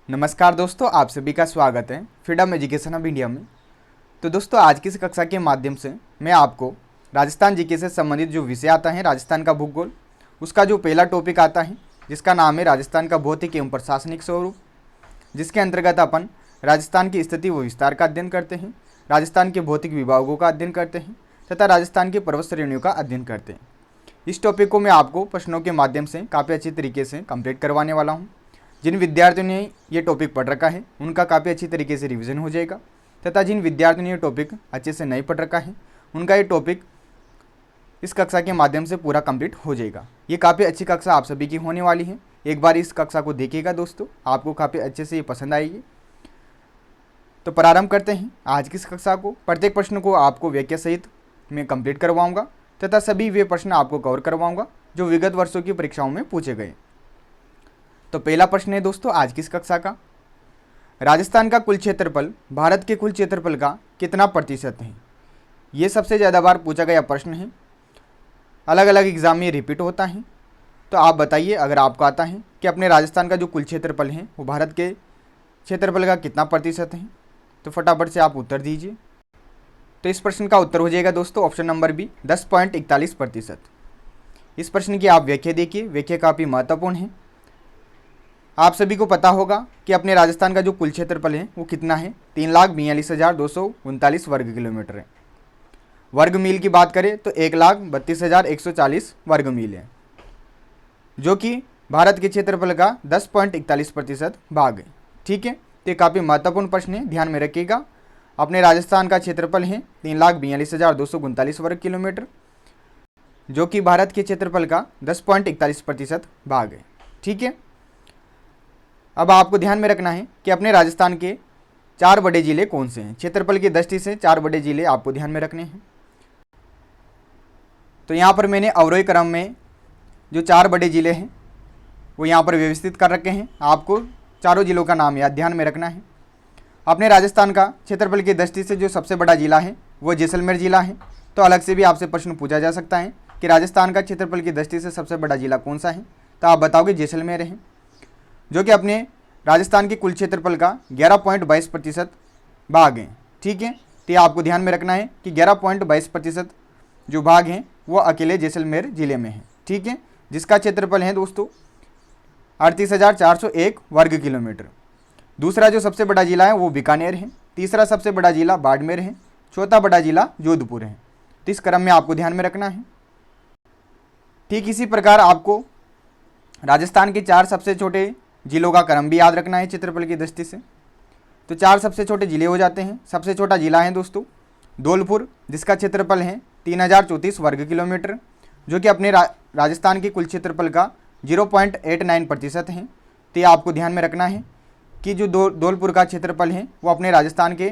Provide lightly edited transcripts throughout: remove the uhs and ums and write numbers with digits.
नमस्कार दोस्तों, आप सभी का स्वागत है फ्रीडम एजुकेशन ऑफ इंडिया में। तो दोस्तों, आज की इस कक्षा के माध्यम से मैं आपको राजस्थान जीके से संबंधित जो विषय आता है राजस्थान का भूगोल, उसका जो पहला टॉपिक आता है जिसका नाम है राजस्थान का भौतिक एवं प्रशासनिक स्वरूप, जिसके अंतर्गत अपन राजस्थान की स्थिति व विस्तार का अध्ययन करते हैं, राजस्थान के भौतिक विभागों का अध्ययन करते हैं तथा राजस्थान की पर्वत श्रेणियों का अध्ययन करते हैं। इस टॉपिक को मैं आपको प्रश्नों के माध्यम से काफ़ी अच्छी तरीके से कंप्लीट करवाने वाला हूँ। जिन विद्यार्थियों ने ये टॉपिक पढ़ रखा है उनका काफ़ी अच्छी तरीके से रिवीजन हो जाएगा तथा जिन विद्यार्थियों ने ये टॉपिक अच्छे से नहीं पढ़ रखा है उनका ये टॉपिक इस कक्षा के माध्यम से पूरा कंप्लीट हो जाएगा। ये काफ़ी अच्छी कक्षा आप सभी की होने वाली है। एक बार इस कक्षा को देखिएगा दोस्तों, आपको काफ़ी अच्छे से ये पसंद आएगी। तो प्रारंभ करते हैं आज की इस कक्षा को। प्रत्येक प्रश्न को आपको व्याख्या सहित मैं कंप्लीट करवाऊँगा तथा सभी वे प्रश्न आपको कवर करवाऊँगा जो विगत वर्षों की परीक्षाओं में पूछे गए। तो पहला प्रश्न है दोस्तों आज की इस कक्षा का, राजस्थान का कुल क्षेत्रफल भारत के कुल क्षेत्रफल का कितना प्रतिशत है? ये सबसे ज़्यादा बार पूछा गया प्रश्न है, अलग अलग एग्जाम में रिपीट होता है। तो आप बताइए अगर आपको आता है कि अपने राजस्थान का जो कुल क्षेत्रफल है वो भारत के क्षेत्रफल का कितना प्रतिशत है, तो फटाफट से आप उत्तर दीजिए। तो इस प्रश्न का उत्तर हो जाएगा दोस्तों ऑप्शन नंबर बी, 10.41%। इस प्रश्न की आप व्याख्या देखिए, व्याख्या काफ़ी महत्वपूर्ण है। आप सभी को पता होगा कि अपने राजस्थान का जो कुल क्षेत्रफल है वो कितना है, 3,42,239 वर्ग किलोमीटर है। वर्ग मील की बात करें तो 1,32,140 वर्ग मील है, जो कि भारत के क्षेत्रफल का 10.41% भाग है। ठीक है, तो ये काफ़ी महत्वपूर्ण प्रश्न है, ध्यान में रखिएगा। अपने राजस्थान का क्षेत्रफल है 3,42,239 वर्ग किलोमीटर, जो कि भारत के क्षेत्रफल का 10.41% भाग है। ठीक है, अब आपको ध्यान में रखना है कि अपने राजस्थान के 4 बड़े जिले कौन से हैं। क्षेत्रफल की दृष्टि से 4 बड़े जिले आपको ध्यान में रखने हैं। तो यहाँ पर मैंने अवरोही क्रम में जो 4 बड़े जिले हैं वो यहाँ पर व्यवस्थित कर रखे हैं। आपको चारों जिलों का नाम याद ध्यान में रखना है। अपने राजस्थान का क्षेत्रफल की दृष्टि से जो सबसे बड़ा जिला है वो जैसलमेर जिला है। तो अलग से भी आपसे प्रश्न पूछा जा सकता है कि राजस्थान का क्षेत्रफल की दृष्टि से सबसे बड़ा जिला कौन सा है, तो आप बताओगे जैसलमेर है, जो कि अपने राजस्थान के कुल क्षेत्रफल का 11.22% भाग हैं। ठीक है, तो ये आपको ध्यान में रखना है कि 11.22% जो भाग हैं वो अकेले जैसलमेर जिले में है। ठीक है, जिसका क्षेत्रफल है दोस्तों 38,401 वर्ग किलोमीटर। दूसरा जो सबसे बड़ा जिला है वो बीकानेर है, तीसरा सबसे बड़ा जिला बाड़मेर है, चौथा बड़ा जिला जोधपुर है। तो इस क्रम में आपको ध्यान में रखना है। ठीक इसी प्रकार आपको राजस्थान के 4 सबसे छोटे जिलों का क्रम भी याद रखना है क्षेत्रफल की दृष्टि से। तो 4 सबसे छोटे जिले हो जाते हैं। सबसे छोटा जिला है दोस्तों धौलपुर, जिसका क्षेत्रफल है 3,034 वर्ग किलोमीटर, जो कि अपने राजस्थान के कुल क्षेत्रफल का 0.89% है। तो ये आपको ध्यान में रखना है कि जो धौलपुर का क्षेत्रफल है वो अपने राजस्थान के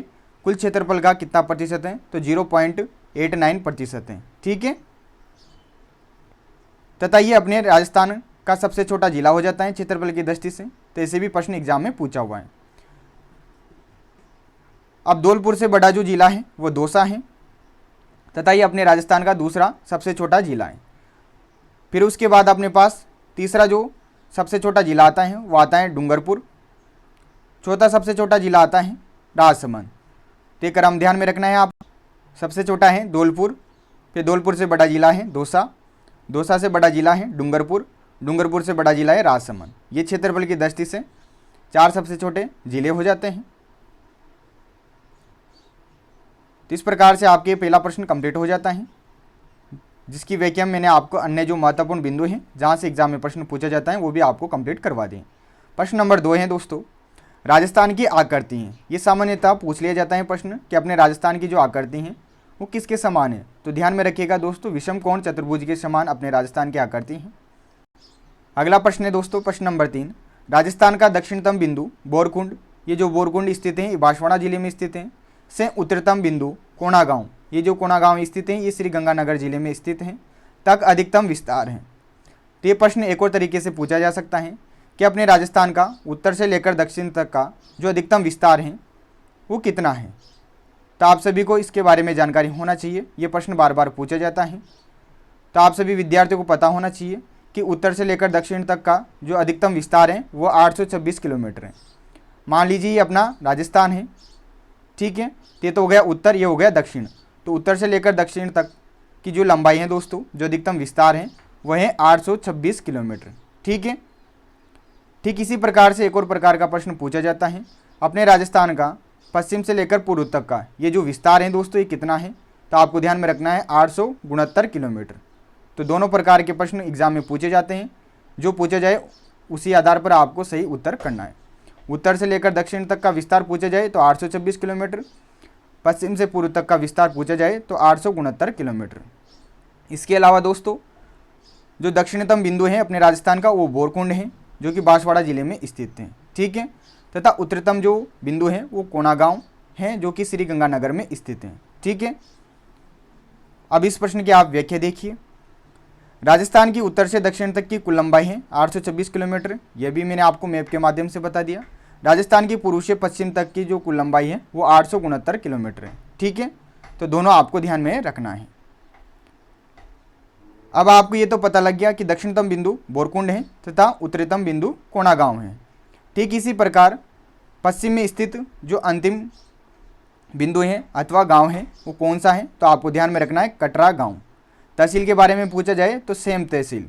कुल क्षेत्रफल का कितना प्रतिशत है, तो 0.89% है। ठीक है, तथा ये अपने राजस्थान का सबसे छोटा जिला हो जाता है क्षेत्रफल की दृष्टि से। तो ऐसे भी प्रश्न एग्जाम में पूछा हुआ है। अब धौलपुर से बड़ा जो जिला है वो दौसा है तथा ये अपने राजस्थान का दूसरा सबसे छोटा जिला है। फिर उसके बाद अपने पास तीसरा जो सबसे छोटा जिला आता है वो आता है डूंगरपुर, चौथा सबसे छोटा जिला आता है राजसमंद। तो क्रम ध्यान में रखना है आप। सबसे छोटा है धौलपुर, फिर धौलपुर से बड़ा जिला है दौसा, दौसा से बड़ा जिला है डूंगरपुर, डूंगरपुर से बड़ा जिला है राजसमंद। ये क्षेत्रफल की दृष्टि से 4 सबसे छोटे जिले हो जाते हैं। तो इस प्रकार से आपके पहला प्रश्न कंप्लीट हो जाता है, जिसकी व्याख्या मैंने आपको अन्य जो महत्वपूर्ण बिंदु हैं जहां से एग्जाम में प्रश्न पूछा जाता है वो भी आपको कंप्लीट करवा दें। प्रश्न नंबर 2 है दोस्तों, राजस्थान की आकृति हैं। ये सामान्यतः पूछ लिया जाता है प्रश्न कि अपने राजस्थान की जो आकृति हैं वो किसके समान है। तो ध्यान में रखिएगा दोस्तों, विषम कोण चतुर्भुज के समान अपने राजस्थान की आकृति हैं। अगला प्रश्न है दोस्तों प्रश्न नंबर 3, राजस्थान का दक्षिणतम बिंदु बोरकुंड, ये जो बोरकुंड स्थित है ये बांसवाड़ा जिले में स्थित है, से उत्तरतम बिंदु कोणागांव, ये जो कोणागांव स्थित है ये श्री गंगानगर जिले में स्थित है, तक अधिकतम विस्तार है। तो ये प्रश्न एक और तरीके से पूछा जा सकता है कि अपने राजस्थान का उत्तर से लेकर दक्षिण तक का जो अधिकतम विस्तार है वो कितना है। तो आप सभी को इसके बारे में जानकारी होना चाहिए, ये प्रश्न बार बार पूछा जाता है। तो आप सभी विद्यार्थियों को पता होना चाहिए कि उत्तर से लेकर दक्षिण तक का जो अधिकतम विस्तार है वो 826 किलोमीटर है। मान लीजिए ये अपना राजस्थान है, ठीक है। तो ये तो हो गया उत्तर, ये हो गया दक्षिण। तो उत्तर से लेकर दक्षिण तक की जो लंबाई है दोस्तों, जो अधिकतम विस्तार है वह है 826 किलोमीटर, ठीक है। ठीक इसी प्रकार से एक और प्रकार का प्रश्न पूछा जाता है, अपने राजस्थान का पश्चिम से लेकर पूर्व तक का ये जो विस्तार है दोस्तों, ये कितना है। तो आपको ध्यान में रखना है 869 किलोमीटर। तो दोनों प्रकार के प्रश्न एग्जाम में पूछे जाते हैं, जो पूछा जाए उसी आधार पर आपको सही उत्तर करना है। उत्तर से लेकर दक्षिण तक का विस्तार पूछा जाए तो 826 किलोमीटर, पश्चिम से पूर्व तक का विस्तार पूछा जाए तो 869 किलोमीटर। इसके अलावा दोस्तों जो दक्षिणतम बिंदु है अपने राजस्थान का वो बोरकुंड है, जो कि बांसवाड़ा जिले में स्थित है, ठीक है। तथा उत्तरतम जो बिंदु है वो कोणागांव है, जो कि श्री गंगानगर में स्थित है, ठीक है। अब इस प्रश्न की आप व्याख्या देखिए। राजस्थान की उत्तर से दक्षिण तक की कुल लंबाई है 826 किलोमीटर, यह भी मैंने आपको मैप के माध्यम से बता दिया। राजस्थान की पूर्व से पश्चिम तक की जो कुल लंबाई है वो 869 किलोमीटर है, ठीक है। तो दोनों आपको ध्यान में रखना है। अब आपको ये तो पता लग गया कि दक्षिणतम बिंदु बोरकुंड है तथा उत्तरतम बिंदु कोणागांव है। ठीक इसी प्रकार पश्चिम में स्थित जो अंतिम बिंदु है अथवा गांव है वो कौन सा है, तो आपको ध्यान में रखना है कटरा गांव। तहसील के बारे में पूछा जाए तो सेम तहसील,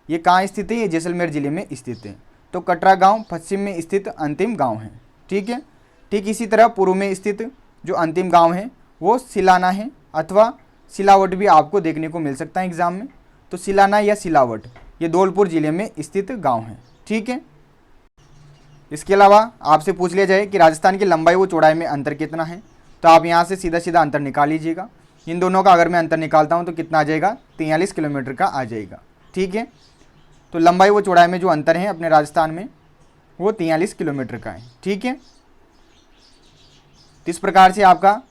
ये कहाँ स्थित है, ये जैसलमेर जिले में स्थित है। तो कटरा गांव पश्चिम में स्थित अंतिम गांव है, ठीक है। ठीक इसी तरह पूर्व में स्थित जो अंतिम गांव है वो सिलाना है, अथवा सिलावट भी आपको देखने को मिल सकता है एग्जाम में। तो सिलाना या सिलावट ये धौलपुर जिले में स्थित गांव है, ठीक है। इसके अलावा आपसे पूछ लिया जाए कि राजस्थान की लंबाई व चौड़ाई में अंतर कितना है, तो आप यहाँ से सीधा सीधा अंतर निकाल लीजिएगा। इन दोनों का अगर मैं अंतर निकालता हूँ तो कितना आ जाएगा, 43 किलोमीटर का आ जाएगा, ठीक है। तो लंबाई व चौड़ाई में जो अंतर है अपने राजस्थान में वो 43 किलोमीटर का है, ठीक है। इस प्रकार से आपका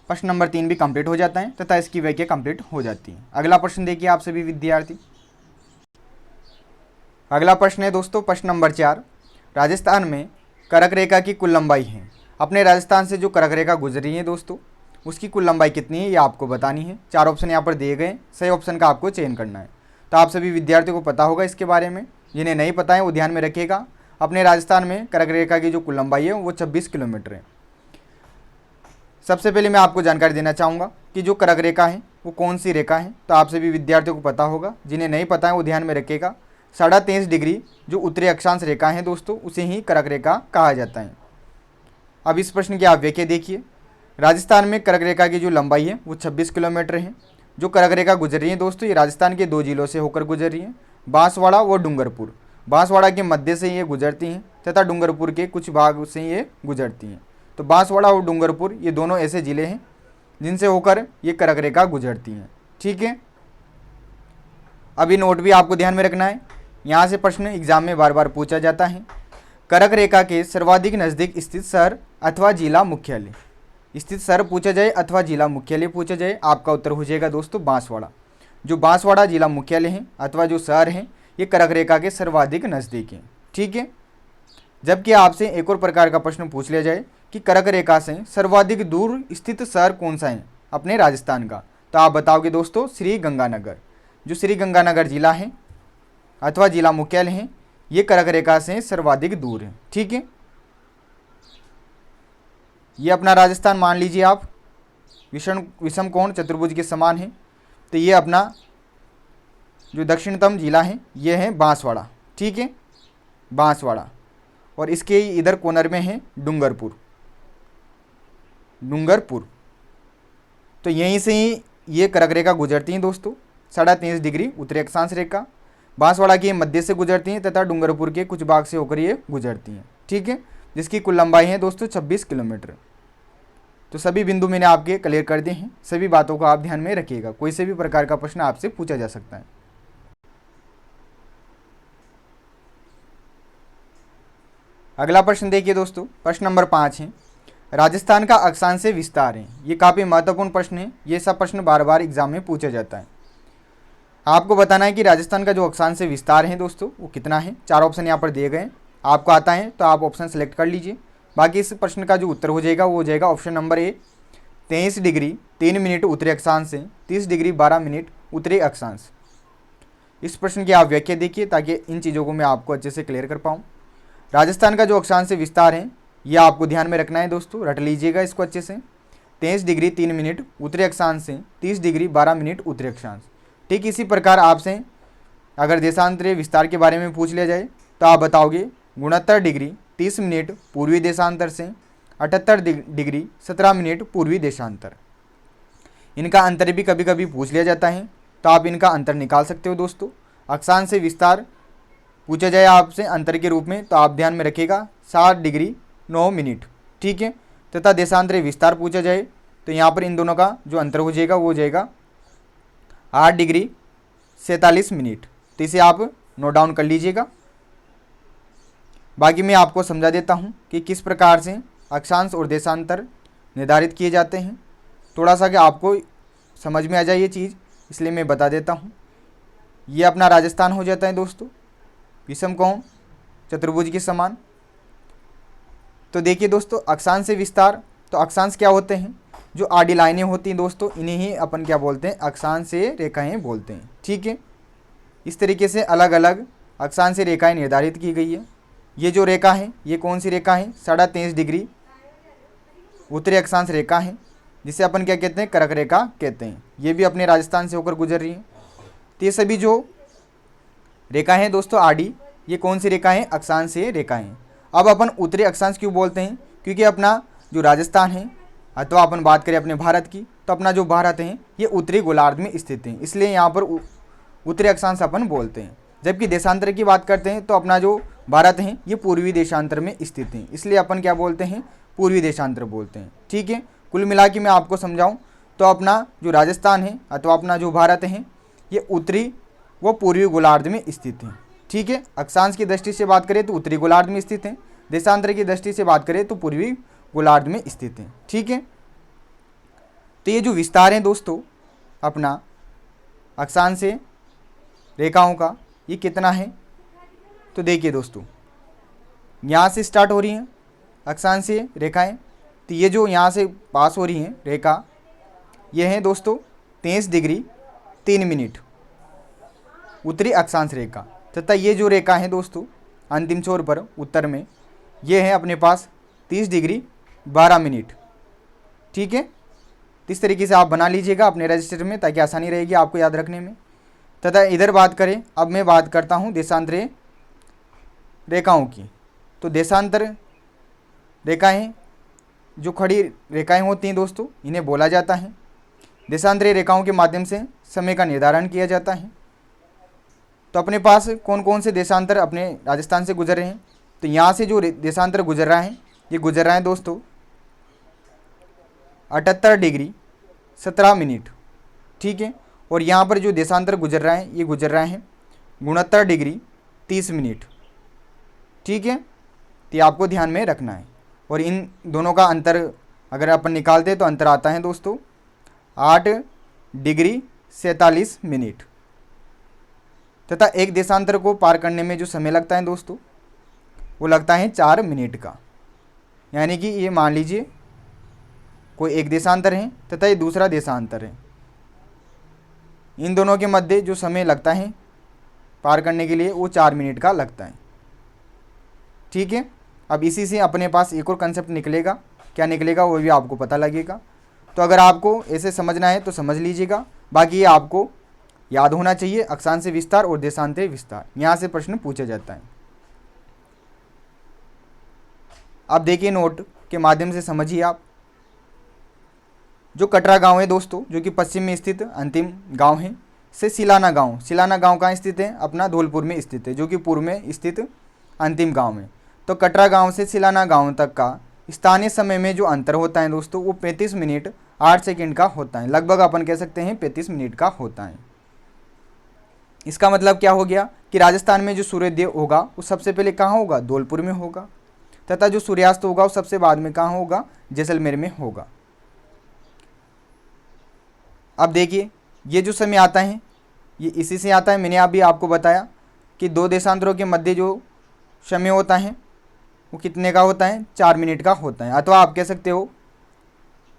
प्रश्न नंबर 3 भी कंप्लीट हो जाता है तथा इसकी व्याख्या कंप्लीट हो जाती है। अगला प्रश्न देखिए आप सभी विद्यार्थी। अगला प्रश्न है दोस्तों प्रश्न नंबर 4, राजस्थान में कर्क रेखा की कुल लंबाई है। अपने राजस्थान से जो कर्क रेखा गुजरी है दोस्तों उसकी कुल लंबाई कितनी है ये आपको बतानी है। 4 ऑप्शन यहाँ पर दिए गए, सही ऑप्शन का आपको चयन करना है। तो आप सभी विद्यार्थियों को पता होगा इसके बारे में, जिन्हें नहीं पता है वो ध्यान में रखिएगा। अपने राजस्थान में कर्क रेखा की जो कुल लंबाई है वो 26 किलोमीटर है। सबसे पहले मैं आपको जानकारी देना चाहूँगा कि जो कर्क रेखा है वो कौन सी रेखा है, तो आप सभी विद्यार्थियों को पता होगा। जिन्हें नहीं पता है वो ध्यान में रखिएगा। 23.5 डिग्री जो उत्तरी अक्षांश रेखा है दोस्तों उसे ही कर्क रेखा कहा जाता है। अब इस प्रश्न की आप व्याख्या देखिए। राजस्थान में कर्क रेखा की जो लंबाई है वो 26 किलोमीटर है। जो कर्क रेखा गुजर रही है दोस्तों ये राजस्थान के 2 जिलों से होकर गुजर रही है, बांसवाड़ा व डूंगरपुर। बांसवाड़ा के मध्य से ये गुजरती हैं तथा डूंगरपुर के कुछ भाग से ये गुजरती हैं। तो बांसवाड़ा और डूंगरपुर ये दोनों ऐसे ज़िले हैं जिनसे होकर ये कर्क रेखा गुजरती हैं, ठीक है। अभी नोट भी आपको ध्यान में रखना है, यहाँ से प्रश्न एग्जाम में बार बार पूछा जाता है। कर्क रेखा के सर्वाधिक नज़दीक स्थित शहर अथवा जिला मुख्यालय, स्थित शहर पूछा जाए अथवा जिला मुख्यालय पूछा जाए, आपका उत्तर हो जाएगा दोस्तों बांसवाड़ा। जो बांसवाड़ा जिला मुख्यालय है अथवा जो शहर है ये कर्क रेखा के सर्वाधिक नज़दीक है, ठीक है। जबकि आपसे एक और प्रकार का प्रश्न पूछ लिया जाए कि कर्क रेखा से सर्वाधिक दूर स्थित शहर कौन सा है अपने राजस्थान का, तो आप बताओगे दोस्तों श्री गंगानगर। जो श्री गंगानगर जिला है अथवा जिला मुख्यालय है ये कर्क रेखा से सर्वाधिक दूर है, ठीक है। ये अपना राजस्थान मान लीजिए आप विषम कोण चतुर्भुज के समान है। तो ये अपना जो दक्षिणतम जिला है ये है बांसवाड़ा, ठीक है, बांसवाड़ा। और इसके इधर कोनर में है डूंगरपुर। तो यहीं से ही ये कर्क रेखा गुजरती हैं दोस्तों, 23.5 डिग्री उत्तरी अक्षांश रेखा। बांसवाड़ा के मध्य से गुजरती हैं तथा डूंगरपुर के कुछ भाग से होकर ये गुजरती हैं, ठीक है, जिसकी कुल लंबाई है दोस्तों 26 किलोमीटर। तो सभी बिंदु मैंने आपके क्लियर कर दिए हैं, सभी बातों को आप ध्यान में रखिएगा। कोई से भी प्रकार का प्रश्न आपसे पूछा जा सकता है। अगला प्रश्न देखिए दोस्तों प्रश्न नंबर 5 है, राजस्थान का अक्षांशीय विस्तार है। ये काफ़ी महत्वपूर्ण प्रश्न है, ये सब प्रश्न बार बार एग्जाम में पूछा जाता है। आपको बताना है कि राजस्थान का जो अक्षांशीय विस्तार है दोस्तों वो कितना है। 4 ऑप्शन यहाँ पर दिए गए हैं, आपको आता है तो आप ऑप्शन सेलेक्ट कर लीजिए। बाकी इस प्रश्न का जो उत्तर हो जाएगा वो हो जाएगा option number A, 23 degree 3 minute उत्तरी अक्षांश से 30 डिग्री 12 मिनट उत्तरी अक्षांश। इस प्रश्न की आप व्याख्या देखिए ताकि इन चीज़ों को मैं आपको अच्छे से क्लियर कर पाऊँ। राजस्थान का जो अक्षांश विस्तार है ये आपको ध्यान में रखना है दोस्तों, रट लीजिएगा इसको अच्छे से। 23 डिग्री 3 मिनट उत्तरी अक्षांश से 30 डिग्री 12 मिनट उत्तरी अक्षांश। ठीक इसी प्रकार आपसे अगर देशांतरीय विस्तार के बारे में पूछ लिया जाए तो आप बताओगे 69 डिग्री 30 मिनट पूर्वी देशांतर से 78 डिग्री 17 मिनट पूर्वी देशांतर। इनका अंतर भी कभी कभी पूछ लिया जाता है, तो आप इनका अंतर निकाल सकते हो दोस्तों। अक्षांश से विस्तार पूछा जाए आपसे अंतर के रूप में तो आप ध्यान में रखिएगा 7 डिग्री 9 मिनट, ठीक है। तथा देशांतरीय विस्तार पूछा जाए तो यहाँ पर इन दोनों का जो अंतर हो जाएगा वो हो जाएगा 8 डिग्री 47 मिनट। तो इसे आप नोट डाउन कर लीजिएगा। बाकी मैं आपको समझा देता हूँ कि किस प्रकार से अक्षांश और देशांतर निर्धारित किए जाते हैं, थोड़ा सा कि आपको समझ में आ जाए ये चीज़, इसलिए मैं बता देता हूँ। ये अपना राजस्थान हो जाता है दोस्तों, विषम कोण चतुर्भुज के समान। तो देखिए दोस्तों, अक्षांश से विस्तार, तो अक्षांश क्या होते हैं, जो आडी लाइनें होती हैं दोस्तों, इन्हें ही अपन क्या बोलते हैं, अक्षांश से रेखाएं बोलते हैं, ठीक है। इस तरीके से अलग अलग अक्षांश से रेखाएं निर्धारित की गई है। ये जो रेखा है ये कौन सी रेखा है, 23.5 डिग्री उत्तरी अक्षांश रेखा है, जिसे अपन क्या कहते हैं, कर्क रेखा कहते हैं। ये भी अपने राजस्थान से होकर गुजर रही है। तो ये सभी जो रेखा है दोस्तों आडी, ये कौन सी रेखा है, अक्षांश से रेखा है। अब अपन उत्तरी अक्षांश क्यों बोलते हैं, क्योंकि अपना जो राजस्थान है अथवा अपन बात करें अपने भारत की, तो अपना जो भारत है ये उत्तरी गोलार्ध में स्थित है, इसलिए यहाँ पर उत्तरी अक्षांश अपन बोलते हैं। जबकि देशांतर की बात करते हैं तो अपना जो भारत है ये पूर्वी देशांतर में स्थित है, इसलिए अपन क्या बोलते हैं, पूर्वी देशांतर बोलते हैं, ठीक है। कुल मिला के मैं आपको समझाऊं तो अपना जो राजस्थान है अथवा अपना जो भारत है ये उत्तरी व पूर्वी गोलार्ध में स्थित है, ठीक है। अक्षांश की दृष्टि से बात करें तो उत्तरी गोलार्ध में स्थित है, देशांतर की दृष्टि से बात करें तो पूर्वी गोलार्ध में स्थित है, ठीक है। तो ये जो विस्तार है दोस्तों अपना अक्षांश से रेखाओं का, ये कितना है, तो देखिए दोस्तों यहाँ से स्टार्ट हो रही हैं अक्षांश से रेखाएं, तो ये जो यहाँ से पास हो रही हैं रेखा, ये है दोस्तों 23 डिग्री 3 मिनट उत्तरी अक्षांश रेखा। तथा ये जो रेखा है दोस्तों अंतिम छोर पर उत्तर में, ये है अपने पास 30 डिग्री 12 मिनट, ठीक है। इस तरीके से आप बना लीजिएगा अपने रजिस्टर में, ताकि आसानी रहेगी आपको याद रखने में। तथा इधर बात करें, अब मैं बात करता हूँ देशांतरीय रेखाओं की। तो देशांतर रेखाएं जो खड़ी रेखाएं होती हैं दोस्तों, इन्हें बोला जाता है। देशांतरीय रेखाओं के माध्यम से समय का निर्धारण किया जाता है। तो अपने पास कौन कौन से देशांतर अपने राजस्थान से गुजर रहे हैं, तो यहाँ से जो देशांतर गुजर रहा है ये गुजर रहा है दोस्तों 78 डिग्री 17 मिनट, ठीक है। और यहाँ पर जो देशांतर गुजर रहा है ये गुजर रहा है 69 डिग्री 30 मिनट, ठीक है। तो ये आपको ध्यान में रखना है। और इन दोनों का अंतर अगर अपन निकालते हैं तो अंतर आता है दोस्तों 8 डिग्री 47 मिनट। तथा एक देशांतर को पार करने में जो समय लगता है दोस्तों वो लगता है 4 मिनट का। यानी कि ये मान लीजिए कोई एक देशांतर है तथा ये दूसरा देशांतर है, इन दोनों के मध्य जो समय लगता है पार करने के लिए वो 4 मिनट का लगता है, ठीक है। अब इसी से अपने पास एक और कंसेप्ट निकलेगा, क्या निकलेगा वो भी आपको पता लगेगा। तो अगर आपको ऐसे समझना है तो समझ लीजिएगा, बाकी ये आपको याद होना चाहिए। अक्षांश से विस्तार और देशांतरीय विस्तार, यहाँ से प्रश्न पूछा जाता है। अब देखिए नोट के माध्यम से समझिए आप। जो कटरा गांव है दोस्तों, जो कि पश्चिम में स्थित अंतिम गांव है, से सिलाना गांव कहाँ स्थित है, अपना धौलपुर में स्थित है, जो कि पूर्व में स्थित अंतिम गांव है। तो कटरा गांव से सिलाना गांव तक का स्थानीय समय में जो अंतर होता है दोस्तों वो 35 मिनट 8 सेकंड का होता है। लगभग अपन कह सकते हैं 35 मिनट का होता है। इसका मतलब क्या हो गया कि राजस्थान में जो सूर्योदय होगा वो सबसे पहले कहाँ होगा, धौलपुर में होगा। तथा जो सूर्यास्त होगा वो सबसे बाद में कहाँ होगा, जैसलमेर में होगा। अब देखिए ये जो समय आता है ये इसी से आता है। मैंने अभी आपको बताया कि दो देशांतरों के मध्य जो समय होता है वो कितने का होता है, 4 मिनट का होता है। अथवा आप कह सकते हो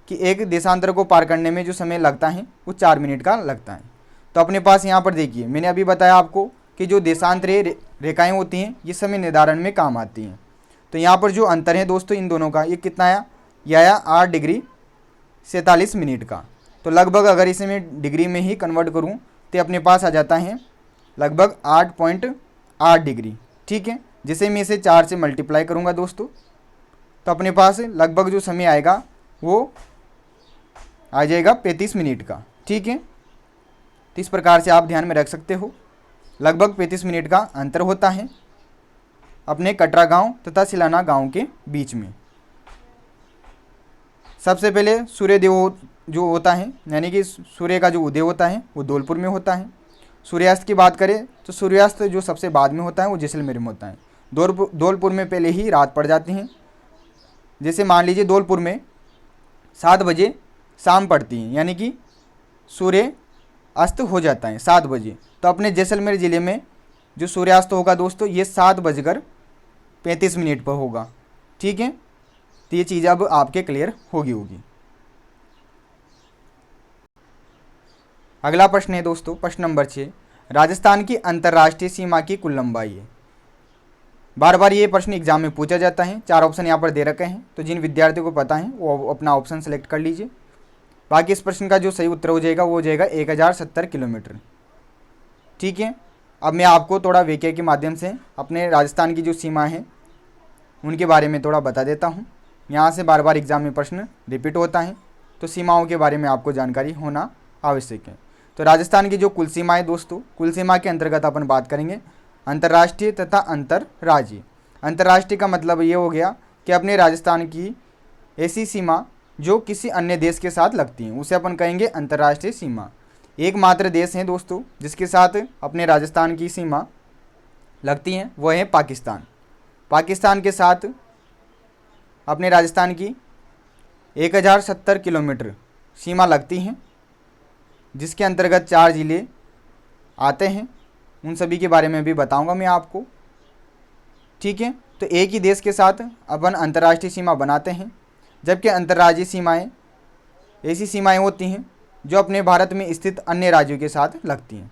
कि एक देशांतर को पार करने में जो समय लगता है वो 4 मिनट का लगता है। तो अपने पास यहाँ पर देखिए मैंने अभी बताया आपको कि जो देशांतरीय रेखाएं होती हैं ये समय निर्धारण में काम आती हैं। तो यहाँ पर जो अंतर है दोस्तों इन दोनों का, ये कितना आया, ये आया 8 डिग्री 47 मिनट का। तो लगभग अगर इसे मैं डिग्री में ही कन्वर्ट करूँ तो अपने पास आ जाता है लगभग 8.8 डिग्री। ठीक है, जिसे मैं इसे 4 से मल्टीप्लाई करूँगा दोस्तों, तो अपने पास लगभग जो समय आएगा वो आ जाएगा 35 मिनट का। ठीक है, तो इस प्रकार से आप ध्यान में रख सकते हो, लगभग 35 मिनट का अंतर होता है अपने कटरा गांव तथा सिलाना गांव के बीच में। सबसे पहले सूर्यदेव जो होता है, यानी कि सूर्य का जो उदय होता है वो धौलपुर में होता है। सूर्यास्त की बात करें तो सूर्यास्त जो सबसे बाद में होता है वो जैसलमेर में होता है। धौलपुर में पहले ही रात पड़ जाती है। जैसे मान लीजिए धौलपुर में 7 बजे शाम पड़ती है, यानी कि सूर्य अस्त हो जाता है 7 बजे। तो अपने जैसलमेर ज़िले में जो सूर्यास्त होगा दोस्तों ये 7:35 पर होगा। ठीक है, तो ये चीज़ अब आपके क्लियर होगी। अगला प्रश्न है दोस्तों, प्रश्न नंबर 6, राजस्थान की अंतर्राष्ट्रीय सीमा की कुल लंबाई है। बार बार ये प्रश्न एग्जाम में पूछा जाता है। 4 ऑप्शन यहाँ पर दे रखे हैं, तो जिन विद्यार्थियों को पता है वो अपना ऑप्शन सेलेक्ट कर लीजिए। बाकी इस प्रश्न का जो सही उत्तर हो जाएगा वो हो जाएगा 1070 किलोमीटर। ठीक है, अब मैं आपको थोड़ा वेक्य के माध्यम से अपने राजस्थान की जो सीमा है उनके बारे में थोड़ा बता देता हूँ। यहाँ से बार बार एग्जाम में प्रश्न रिपीट होता है, तो सीमाओं के बारे में आपको जानकारी होना आवश्यक है। तो राजस्थान की जो कुल सीमा है दोस्तों, कुल सीमा के अंतर्गत अपन बात करेंगे अंतर्राष्ट्रीय तथा अंतर्राज्यीय। अंतर्राष्ट्रीय का मतलब ये हो गया कि अपने राजस्थान की ऐसी सीमा जो किसी अन्य देश के साथ लगती है उसे अपन कहेंगे अंतर्राष्ट्रीय सीमा। एकमात्र देश है दोस्तों जिसके साथ अपने राजस्थान की सीमा लगती है वह है पाकिस्तान। पाकिस्तान के साथ अपने राजस्थान की 1070 किलोमीटर सीमा लगती है, जिसके अंतर्गत 4 ज़िले आते हैं। उन सभी के बारे में भी बताऊंगा मैं आपको। ठीक है, तो एक ही देश के साथ अपन अंतर्राष्ट्रीय सीमा बनाते हैं, जबकि अंतर्राज्यीय सीमाएं ऐसी सीमाएं होती हैं जो अपने भारत में स्थित अन्य राज्यों के साथ लगती हैं।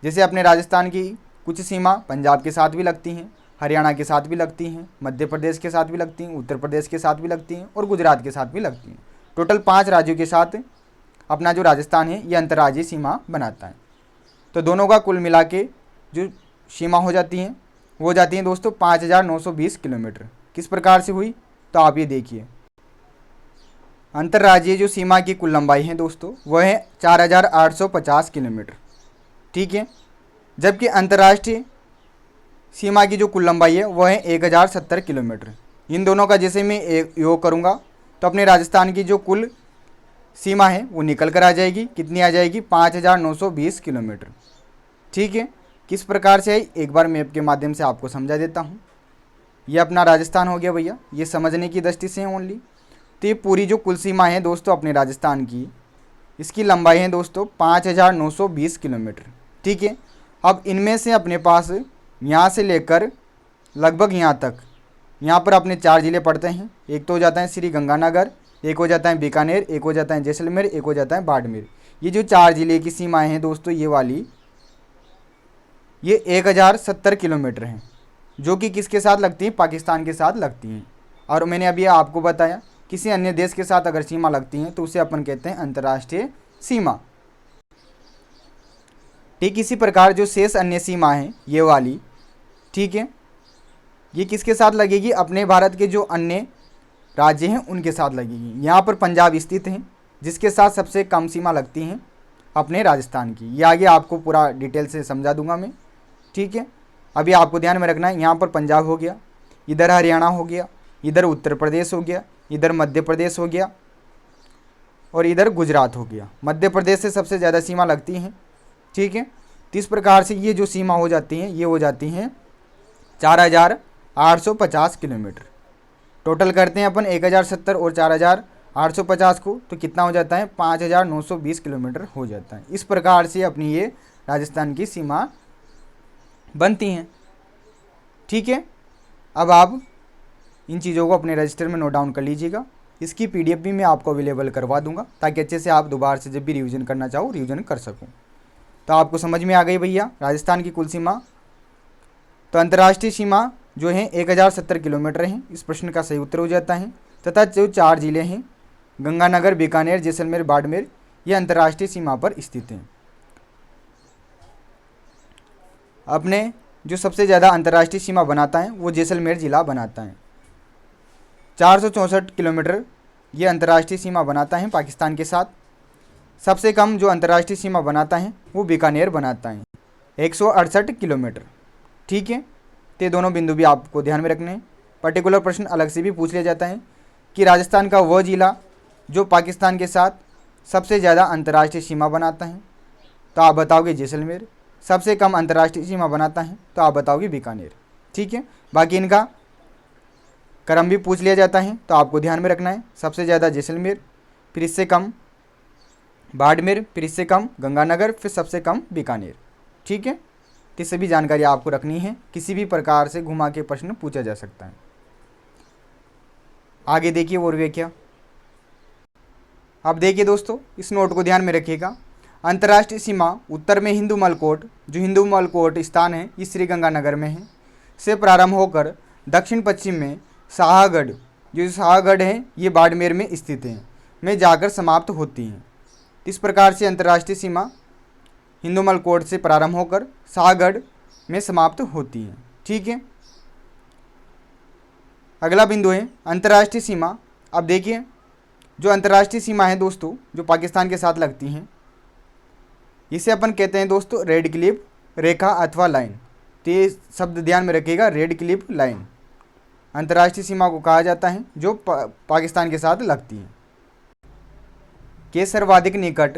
जैसे अपने राजस्थान की कुछ सीमा पंजाब के साथ भी लगती हैं, हरियाणा के साथ भी लगती हैं, मध्य प्रदेश के साथ भी लगती हैं, उत्तर प्रदेश के साथ भी लगती हैं और गुजरात के साथ भी लगती हैं। टोटल 5 राज्यों के साथ अपना जो राजस्थान है ये अंतर्राज्यीय सीमा बनाता है। तो दोनों का कुल मिला के जो सीमा हो जाती हैं वो हो जाती हैं दोस्तों 5920 किलोमीटर। किस प्रकार से हुई, तो आप ये देखिए। अंतर्राज्यीय जो सीमा की कुल लंबाई है दोस्तों वह है 4850 किलोमीटर। ठीक है, जबकि अंतर्राष्ट्रीय सीमा की जो कुल लंबाई है वह है 1070 किलोमीटर। इन दोनों का जैसे मैं योग करूँगा तो अपने राजस्थान की जो कुल सीमा है वो निकल कर आ जाएगी। कितनी आ जाएगी, 5920 किलोमीटर। ठीक है, किस प्रकार से है एक बार मैप के माध्यम से आपको समझा देता हूँ। ये अपना राजस्थान हो गया भैया, ये समझने की दृष्टि से है ओनली। तो ये पूरी जो कुल सीमा है दोस्तों अपने राजस्थान की, इसकी लंबाई है दोस्तों 5920 किलोमीटर। ठीक है, अब इनमें से अपने पास यहाँ से लेकर लगभग यहाँ तक, यहाँ पर अपने 4 ज़िले पड़ते हैं। एक तो हो जाता है श्री गंगानगर, एक हो जाता है बीकानेर, एक हो जाता है जैसलमेर, एक हो जाता है बाड़मेर। ये जो 4 ज़िले की सीमाएं हैं दोस्तों ये वाली, ये 1070 किलोमीटर हैं, जो कि किसके साथ लगती हैं, पाकिस्तान के साथ लगती हैं। और मैंने अभी आपको बताया किसी अन्य देश के साथ अगर सीमा लगती हैं तो उसे अपन कहते हैं अंतर्राष्ट्रीय सीमा। ठीक इसी प्रकार जो शेष अन्य सीमा है ये वाली, ठीक है, ये किसके साथ लगेगी, अपने भारत के जो अन्य राज्य हैं उनके साथ लगेगी। यहाँ पर पंजाब स्थित है जिसके साथ सबसे कम सीमा लगती हैं अपने राजस्थान की। ये आगे आपको पूरा डिटेल से समझा दूंगा मैं। ठीक है, अभी आपको ध्यान में रखना है, यहाँ पर पंजाब हो गया, इधर हरियाणा हो गया, इधर उत्तर प्रदेश हो गया, इधर मध्य प्रदेश हो गया और इधर गुजरात हो गया। मध्य प्रदेश से सबसे ज़्यादा सीमा लगती हैं। ठीक है, तो इस प्रकार से ये जो सीमा हो जाती हैं ये हो जाती हैं 4850 किलोमीटर। टोटल करते हैं अपन 1070 और 4850 को, तो कितना हो जाता है 5920 किलोमीटर हो जाता है। इस प्रकार से अपनी ये राजस्थान की सीमा बनती हैं। ठीक है, अब आप इन चीज़ों को अपने रजिस्टर में नोट डाउन कर लीजिएगा। इसकी PDF भी मैं आपको अवेलेबल करवा दूंगा ताकि अच्छे से आप दोबारा से जब भी रिवीजन करना चाहो रिवीजन कर सकूं। तो आपको समझ में आ गई भैया राजस्थान की कुल सीमा। तो तो अंतर्राष्ट्रीय सीमा जो है 1070 किलोमीटर है, इस प्रश्न का सही उत्तर हो जाता है। तथा जो 4 जिले हैं गंगानगर, बीकानेर, जैसलमेर, बाड़मेर, ये अंतर्राष्ट्रीय सीमा पर स्थित हैं। अपने जो सबसे ज़्यादा अंतर्राष्ट्रीय सीमा बनाता है वो जैसलमेर ज़िला बनाता है। 464 किलोमीटर ये अंतर्राष्ट्रीय सीमा बनाता है पाकिस्तान के साथ। सबसे कम जो अंतर्राष्ट्रीय सीमा बनाता है वो बीकानेर बनाता है, 168 किलोमीटर। ठीक है, तो ये दोनों बिंदु भी आपको ध्यान में रखने हैं। पर्टिकुलर प्रश्न अलग से भी पूछ लिया जाता है कि राजस्थान का वह जिला जो पाकिस्तान के साथ सबसे ज़्यादा अंतर्राष्ट्रीय सीमा बनाता है, तो आप बताओगे जैसलमेर। सबसे कम अंतर्राष्ट्रीय सीमा बनाता है, तो आप बताओगे बीकानेर। ठीक है, बाकी इनका क्रम भी पूछ लिया जाता है, तो आपको ध्यान में रखना है। सबसे ज़्यादा जैसलमेर, फिर इससे कम बाड़मेर, फिर इससे कम गंगानगर, फिर सबसे कम बीकानेर। ठीक है, तो सभी जानकारी आपको रखनी है, किसी भी प्रकार से घुमा के प्रश्न पूछा जा सकता है। आगे देखिए और व्याख्या। अब देखिए दोस्तों, इस नोट को ध्यान में रखिएगा। अंतर्राष्ट्रीय सीमा उत्तर में हिंदू मलकोट, जो हिंदू मलकोट स्थान है ये श्री गंगानगर में है, से प्रारंभ होकर दक्षिण पश्चिम में शाहगढ़, जो शाहगढ़ है ये बाड़मेर में स्थित है, में जाकर समाप्त होती है। इस प्रकार से अंतर्राष्ट्रीय सीमा हिंदू मलकोट से प्रारंभ होकर शाहगढ़ में समाप्त होती है। ठीक है, अगला बिंदु है अंतर्राष्ट्रीय सीमा। अब देखिए, जो अंतर्राष्ट्रीय सीमा है दोस्तों जो पाकिस्तान के साथ लगती हैं, इसे अपन कहते हैं दोस्तों रेड क्लिफ रेखा अथवा लाइन। तो ये शब्द ध्यान में रखिएगा, रेड क्लिफ लाइन अंतर्राष्ट्रीय सीमा को कहा जाता है जो पाकिस्तान के साथ लगती है। के सर्वाधिक निकट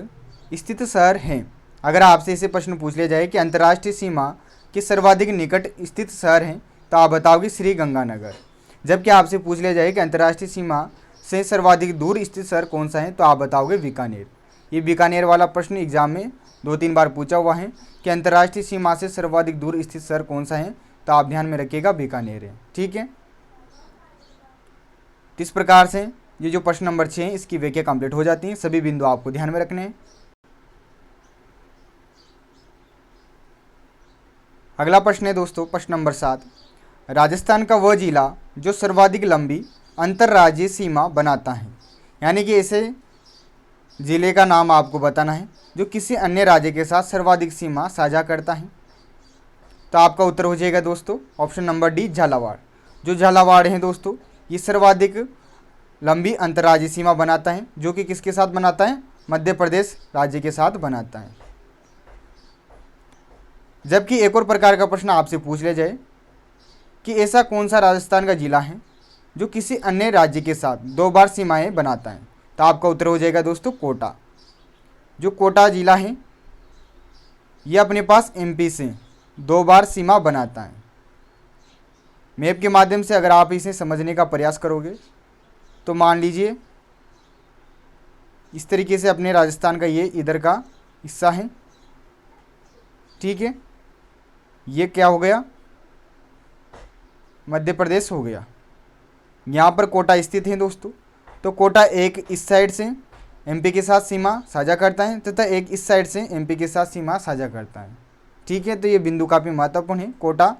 स्थित शहर हैं। अगर आपसे इसे प्रश्न पूछ लिया जाए कि अंतर्राष्ट्रीय सीमा के सर्वाधिक निकट स्थित शहर हैं, तो आप बताओगे श्री गंगानगर। जबकि आपसे पूछ लिया जाए कि अंतर्राष्ट्रीय सीमा से सर्वाधिक दूर स्थित शहर कौन सा है, तो आप बताओगे बीकानेर। ये बीकानेर वाला प्रश्न एग्जाम में 2-3 बार पूछा हुआ है कि अंतर्राष्ट्रीय सीमा से सर्वाधिक दूर स्थित शहर कौन सा है, तो आप ध्यान में रखिएगा बीकानेर है। ठीक है, इस प्रकार से ये जो प्रश्न नंबर 6 है इसकी व्याख्या कंप्लीट हो जाती है। सभी बिंदु आपको ध्यान में रखने हैं। अगला प्रश्न है दोस्तों प्रश्न नंबर 7। राजस्थान का वह जिला जो सर्वाधिक लंबी अंतर्राज्यीय सीमा बनाता है, यानी कि ऐसे जिले का नाम आपको बताना है जो किसी अन्य राज्य के साथ सर्वाधिक सीमा साझा करता है। तो आपका उत्तर हो जाएगा दोस्तों ऑप्शन नंबर डी, झालावाड़। जो झालावाड़ है दोस्तों ये सर्वाधिक लंबी अंतर्राज्यीय सीमा बनाता है, जो कि किसके साथ बनाता है, मध्य प्रदेश राज्य के साथ बनाता है। जबकि एक और प्रकार का प्रश्न आपसे पूछ लिया जाए कि ऐसा कौन सा राजस्थान का जिला है जो किसी अन्य राज्य के साथ 2 बार सीमाएं बनाता है, तो आपका उत्तर हो जाएगा दोस्तों कोटा। जो कोटा जिला है ये अपने पास एमपी से 2 बार सीमा बनाता है। मैप के माध्यम से अगर आप इसे समझने का प्रयास करोगे तो मान लीजिए इस तरीके से अपने राजस्थान का ये इधर का हिस्सा है। ठीक है, ये क्या हो गया, मध्य प्रदेश हो गया। यहाँ पर कोटा स्थित है दोस्तों। तो कोटा एक इस साइड से एमपी के साथ सीमा साझा करता है तथा एक इस साइड से एमपी के साथ सीमा साझा करता है। ठीक है, तो ये बिंदु काफ़ी महत्वपूर्ण है। कोटा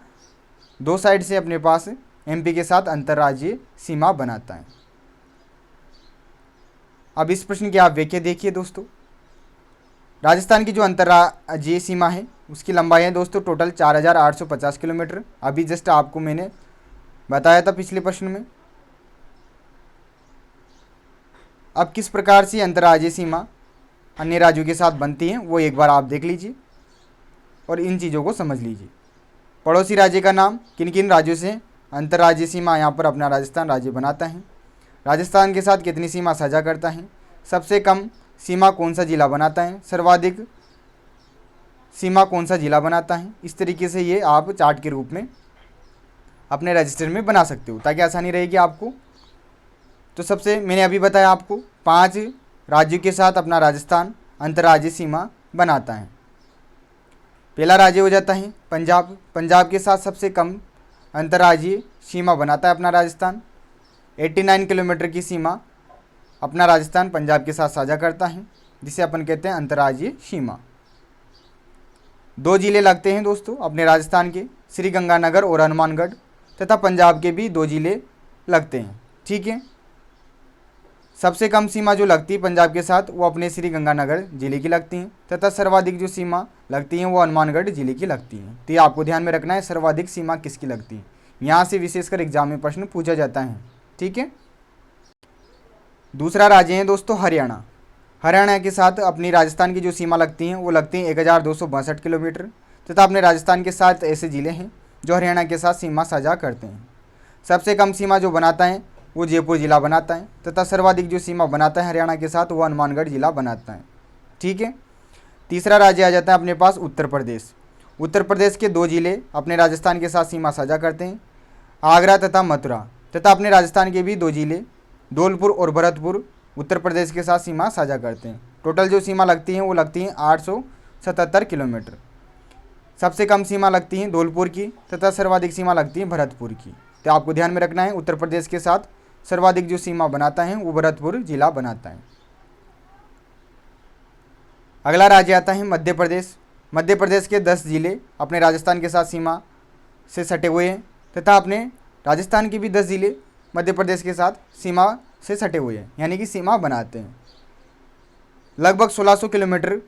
2 साइड से अपने पास एमपी के साथ अंतर्राज्यीय सीमा बनाता है। अब इस प्रश्न की आप व्याख्या देखिए दोस्तों। राजस्थान की जो अंतर्राज्यीय सीमा है उसकी लंबाई है दोस्तों टोटल 4850 किलोमीटर। अभी जस्ट आपको मैंने बताया था पिछले प्रश्न में। अब किस प्रकार से अंतर्राज्यीय सीमा अन्य राज्यों के साथ बनती है वो एक बार आप देख लीजिए और इन चीज़ों को समझ लीजिए। पड़ोसी राज्य का नाम, किन किन राज्यों से अंतर्राज्यीय सीमा यहाँ पर अपना राजस्थान राज्य बनाता है, राजस्थान के साथ कितनी सीमा साझा करता है, सबसे कम सीमा कौन सा जिला बनाता है, सर्वाधिक सीमा कौन सा जिला बनाता है। इस तरीके से ये आप चार्ट के रूप में अपने रजिस्टर में बना सकते हो ताकि आसानी रहेगी आपको। तो सबसे मैंने अभी बताया आपको 5 राज्यों के साथ अपना राजस्थान अंतर्राज्यीय सीमा बनाता है। पहला राज्य हो जाता है पंजाब। पंजाब के साथ सबसे कम अंतर्राज्यीय सीमा बनाता है अपना राजस्थान। 89 किलोमीटर की सीमा अपना राजस्थान पंजाब के साथ साझा करता है, जिसे अपन कहते हैं अंतर्राज्यीय सीमा। दो जिले लगते हैं दोस्तों अपने राजस्थान के, श्री गंगानगर और हनुमानगढ़, तथा पंजाब के भी दो जिले लगते हैं। ठीक है, सबसे कम सीमा जो लगती है पंजाब के साथ वो अपने श्री गंगानगर जिले की लगती हैं, तथा सर्वाधिक जो सीमा लगती हैं वो हनुमानगढ़ जिले की लगती हैं। तो ये आपको ध्यान में रखना है, सर्वाधिक सीमा किसकी लगती है, यहाँ से विशेषकर एग्जाम में प्रश्न पूछा जाता है। ठीक है, दूसरा राज्य है दोस्तों हरियाणा। हरियाणा के साथ अपनी राजस्थान की जो सीमा लगती हैं वो लगती हैं 1262 किलोमीटर, तथा अपने राजस्थान के 7 ऐसे ज़िले हैं जो हरियाणा के साथ सीमा साझा करते हैं। सबसे कम सीमा जो बनाता है वो जयपुर जिला बनाता है, तथा सर्वाधिक जो सीमा बनाता है हरियाणा के साथ वो हनुमानगढ़ जिला बनाता है। ठीक है, तीसरा राज्य आ जाता है अपने पास उत्तर प्रदेश। उत्तर प्रदेश के 2 जिले अपने राजस्थान के साथ सीमा साझा करते हैं, आगरा तथा मथुरा, तथा अपने राजस्थान के भी 2 जिले धौलपुर और भरतपुर उत्तर प्रदेश के साथ सीमा साझा करते हैं। टोटल जो सीमा लगती हैं वो लगती हैं 877 किलोमीटर। सबसे कम सीमा लगती हैं धौलपुर की, तथा सर्वाधिक सीमा लगती है भरतपुर की। तो आपको ध्यान में रखना है, उत्तर प्रदेश के साथ सर्वाधिक जो सीमा बनाता है वो भरतपुर जिला बनाता है। अगला राज्य आता है मध्य प्रदेश। मध्य प्रदेश के 10 जिले अपने राजस्थान के साथ सीमा से सटे हुए हैं, तथा अपने राजस्थान के भी 10 जिले मध्य प्रदेश के साथ सीमा से सटे हुए हैं, यानी कि सीमा बनाते हैं। लगभग 1600 किलोमीटर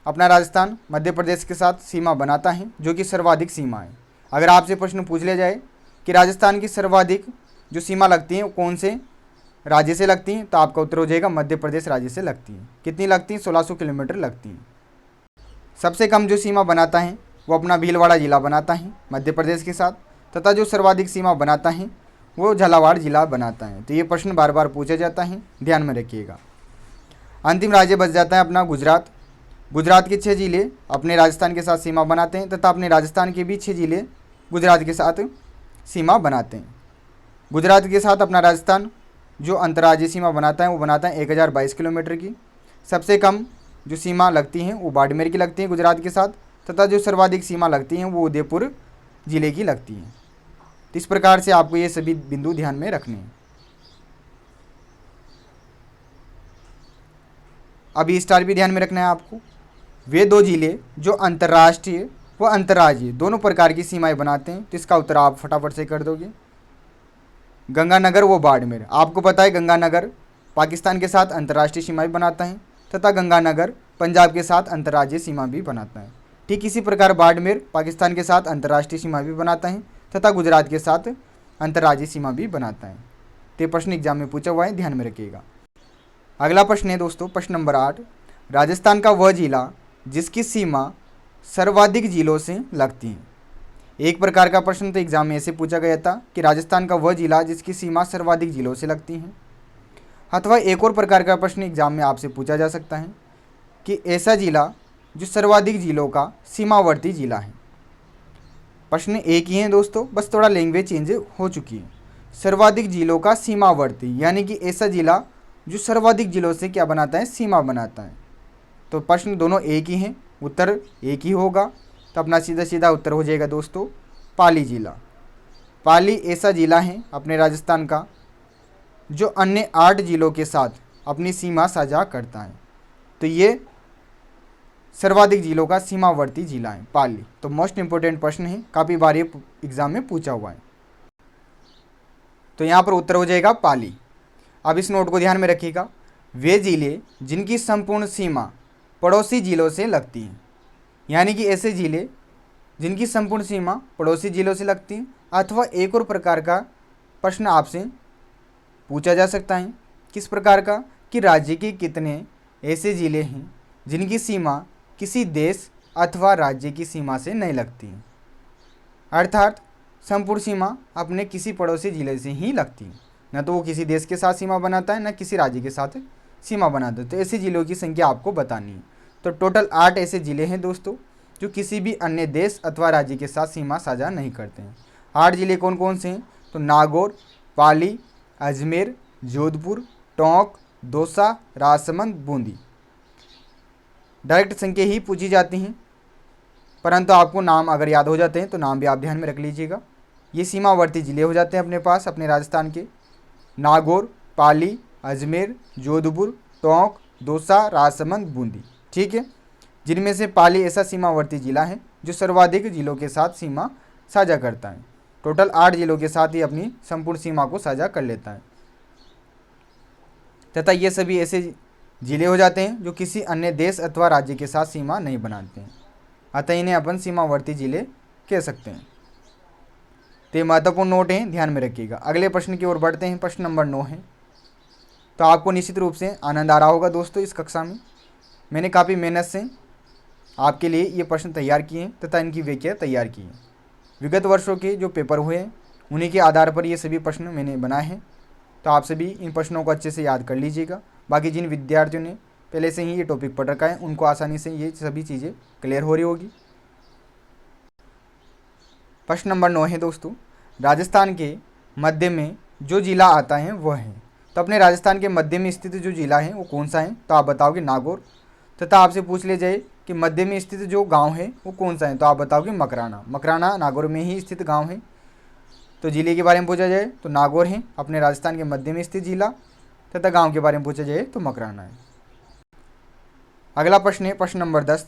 अपना राजस्थान मध्य प्रदेश के साथ सीमा बनाता है, जो कि सर्वाधिक सीमा है। अगर आपसे प्रश्न पूछ लिया जाए कि राजस्थान की सर्वाधिक जो सीमा लगती हैं वो कौन से राज्य से लगती हैं, तो आपका उत्तर हो जाएगा मध्य प्रदेश राज्य से लगती हैं। कितनी लगती हैं? 1600 किलोमीटर लगती हैं। सबसे कम जो सीमा बनाता है वो अपना भीलवाड़ा जिला बनाता है मध्य प्रदेश के साथ, तथा जो सर्वाधिक सीमा बनाता है वो झालावाड़ जिला बनाता है। तो ये प्रश्न बार बार पूछा जाता है, ध्यान में रखिएगा। अंतिम राज्य बच जाता है अपना गुजरात। गुजरात के 6 जिले अपने राजस्थान के साथ सीमा बनाते हैं, तथा अपने राजस्थान के भी 6 जिले गुजरात के साथ सीमा बनाते हैं। गुजरात के साथ अपना राजस्थान जो अंतर्राज्यीय सीमा बनाता है वो बनाता है 1022 किलोमीटर की। सबसे कम जो सीमा लगती हैं वो बाड़मेर की लगती है गुजरात के साथ, तथा जो सर्वाधिक सीमा लगती हैं वो उदयपुर जिले की लगती हैं। तो इस प्रकार से आपको ये सभी बिंदु ध्यान में रखने हैं। अभी स्टार भी ध्यान में रखना है आपको। वे 2 जिले जो अंतर्राष्ट्रीय व अंतर्राज्यीय दोनों प्रकार की सीमाएं बनाते हैं, तो इसका उत्तर आप फटाफट से कर दोगे। गंगानगर व बाड़मेर। आपको पता है गंगानगर पाकिस्तान के साथ अंतर्राष्ट्रीय सीमाएं बनाता है, तथा गंगानगर पंजाब के साथ अंतर्राज्यीय सीमा भी बनाता है। ठीक इसी प्रकार बाड़मेर पाकिस्तान के साथ अंतर्राष्ट्रीय सीमा भी बनाता है, तथा गुजरात के साथ अंतर्राज्यीय सीमा भी बनाता है। तो ये प्रश्न एग्जाम में पूछा हुआ है, ध्यान में रखिएगा। अगला प्रश्न है दोस्तों, प्रश्न नंबर 8। राजस्थान का वह जिला जिसकी सीमा सर्वाधिक जिलों से लगती है। एक प्रकार का प्रश्न तो एग्जाम में ऐसे पूछा गया था कि राजस्थान का वह जिला जिसकी सीमा सर्वाधिक जिलों से लगती है, अथवा एक और प्रकार का प्रश्न एग्जाम में आपसे पूछा जा सकता है कि ऐसा जिला जो सर्वाधिक जिलों का सीमावर्ती जिला है। प्रश्न एक ही है दोस्तों, बस थोड़ा लैंग्वेज चेंज हो चुकी है। सर्वाधिक जिलों का सीमावर्ती, यानी कि ऐसा जिला जो सर्वाधिक जिलों से क्या बनाता है? सीमा बनाता है। तो प्रश्न दोनों एक ही हैं, उत्तर एक ही होगा। तो अपना सीधा सीधा उत्तर हो जाएगा दोस्तों पाली जिला। पाली ऐसा जिला है अपने राजस्थान का जो अन्य 8 जिलों के साथ अपनी सीमा साझा करता है। तो ये सर्वाधिक जिलों का सीमावर्ती जिला है पाली। तो मोस्ट इंपोर्टेंट प्रश्न है, काफ़ी बार ये एग्जाम में पूछा हुआ है। तो यहाँ पर उत्तर हो जाएगा पाली। अब इस नोट को ध्यान में रखिएगा। वे जिले जिनकी संपूर्ण सीमा पड़ोसी जिलों से लगती हैं, यानी कि ऐसे जिले जिनकी संपूर्ण सीमा पड़ोसी जिलों से लगती हैं। अथवा एक और प्रकार का प्रश्न आपसे पूछा जा सकता है, किस प्रकार का, कि राज्य के कितने ऐसे जिले हैं जिनकी सीमा किसी देश अथवा राज्य की सीमा से नहीं लगती है। अर्थात संपूर्ण सीमा अपने किसी पड़ोसी जिले से ही लगती है, न तो वो किसी देश के साथ सीमा बनाता है, न किसी राज्य के साथ सीमा बनाता है। तो ऐसे जिलों की संख्या आपको बतानी है। तो टोटल 8 ऐसे जिले हैं दोस्तों जो किसी भी अन्य देश अथवा राज्य के साथ सीमा साझा नहीं करते हैं। 8 जिले कौन कौन से हैं? तो नागौर, पाली, अजमेर, जोधपुर, टोंक, दौसा, राजसमंद, बूंदी। डायरेक्ट संख्या ही पूछी जाती हैं, परंतु आपको नाम अगर याद हो जाते हैं तो नाम भी आप ध्यान में रख लीजिएगा। ये सीमावर्ती जिले हो जाते हैं अपने पास, अपने राजस्थान के। नागौर, पाली, अजमेर, जोधपुर, टोंक, दौसा, राजसमंद, बूंदी। ठीक है, जिनमें से पाली ऐसा सीमावर्ती जिला है जो सर्वाधिक जिलों के साथ सीमा साझा करता है। टोटल 8 जिलों के साथ ही अपनी संपूर्ण सीमा को साझा कर लेता है तथा ये सभी ऐसे जिले हो जाते हैं जो किसी अन्य देश अथवा राज्य के साथ सीमा नहीं बनाते हैं, अतः इन्हें अपन सीमावर्ती जिले कह सकते हैं। तो ये महत्वपूर्ण नोट हैं, ध्यान में रखिएगा। अगले प्रश्न की ओर बढ़ते हैं। प्रश्न नंबर 9 है। तो आपको निश्चित रूप से आनंद आ रहा होगा दोस्तों इस कक्षा में। मैंने काफ़ी मेहनत से आपके लिए ये प्रश्न तैयार किए हैं तथा इनकी व्याख्या तैयार की है। विगत वर्षों के जो पेपर हुए हैं उन्हीं के आधार पर ये सभी प्रश्न मैंने बनाए हैं। तो आप सभी इन प्रश्नों को अच्छे से याद कर लीजिएगा। बाकी जिन विद्यार्थियों ने पहले से ही ये टॉपिक पढ़ रखा है उनको आसानी से ये सभी चीज़ें क्लियर हो रही होगी। प्रश्न नंबर 9 है दोस्तों, राजस्थान के मध्य में जो जिला आता है वह है। तो अपने राजस्थान के मध्य में स्थित जो जिला है वो कौन सा है? तो आप बताओगे नागौर। तथा आपसे पूछ ले जाए कि मध्य में स्थित जो गांव है वो कौन सा है? तो आप बताओगे मकराना। मकराना नागौर में ही स्थित गांव है। तो जिले के बारे में पूछा जाए तो नागौर है अपने राजस्थान के मध्य में स्थित जिला, तथा गांव के बारे में पूछा जाए तो मकराना है। अगला प्रश्न है प्रश्न नंबर 10।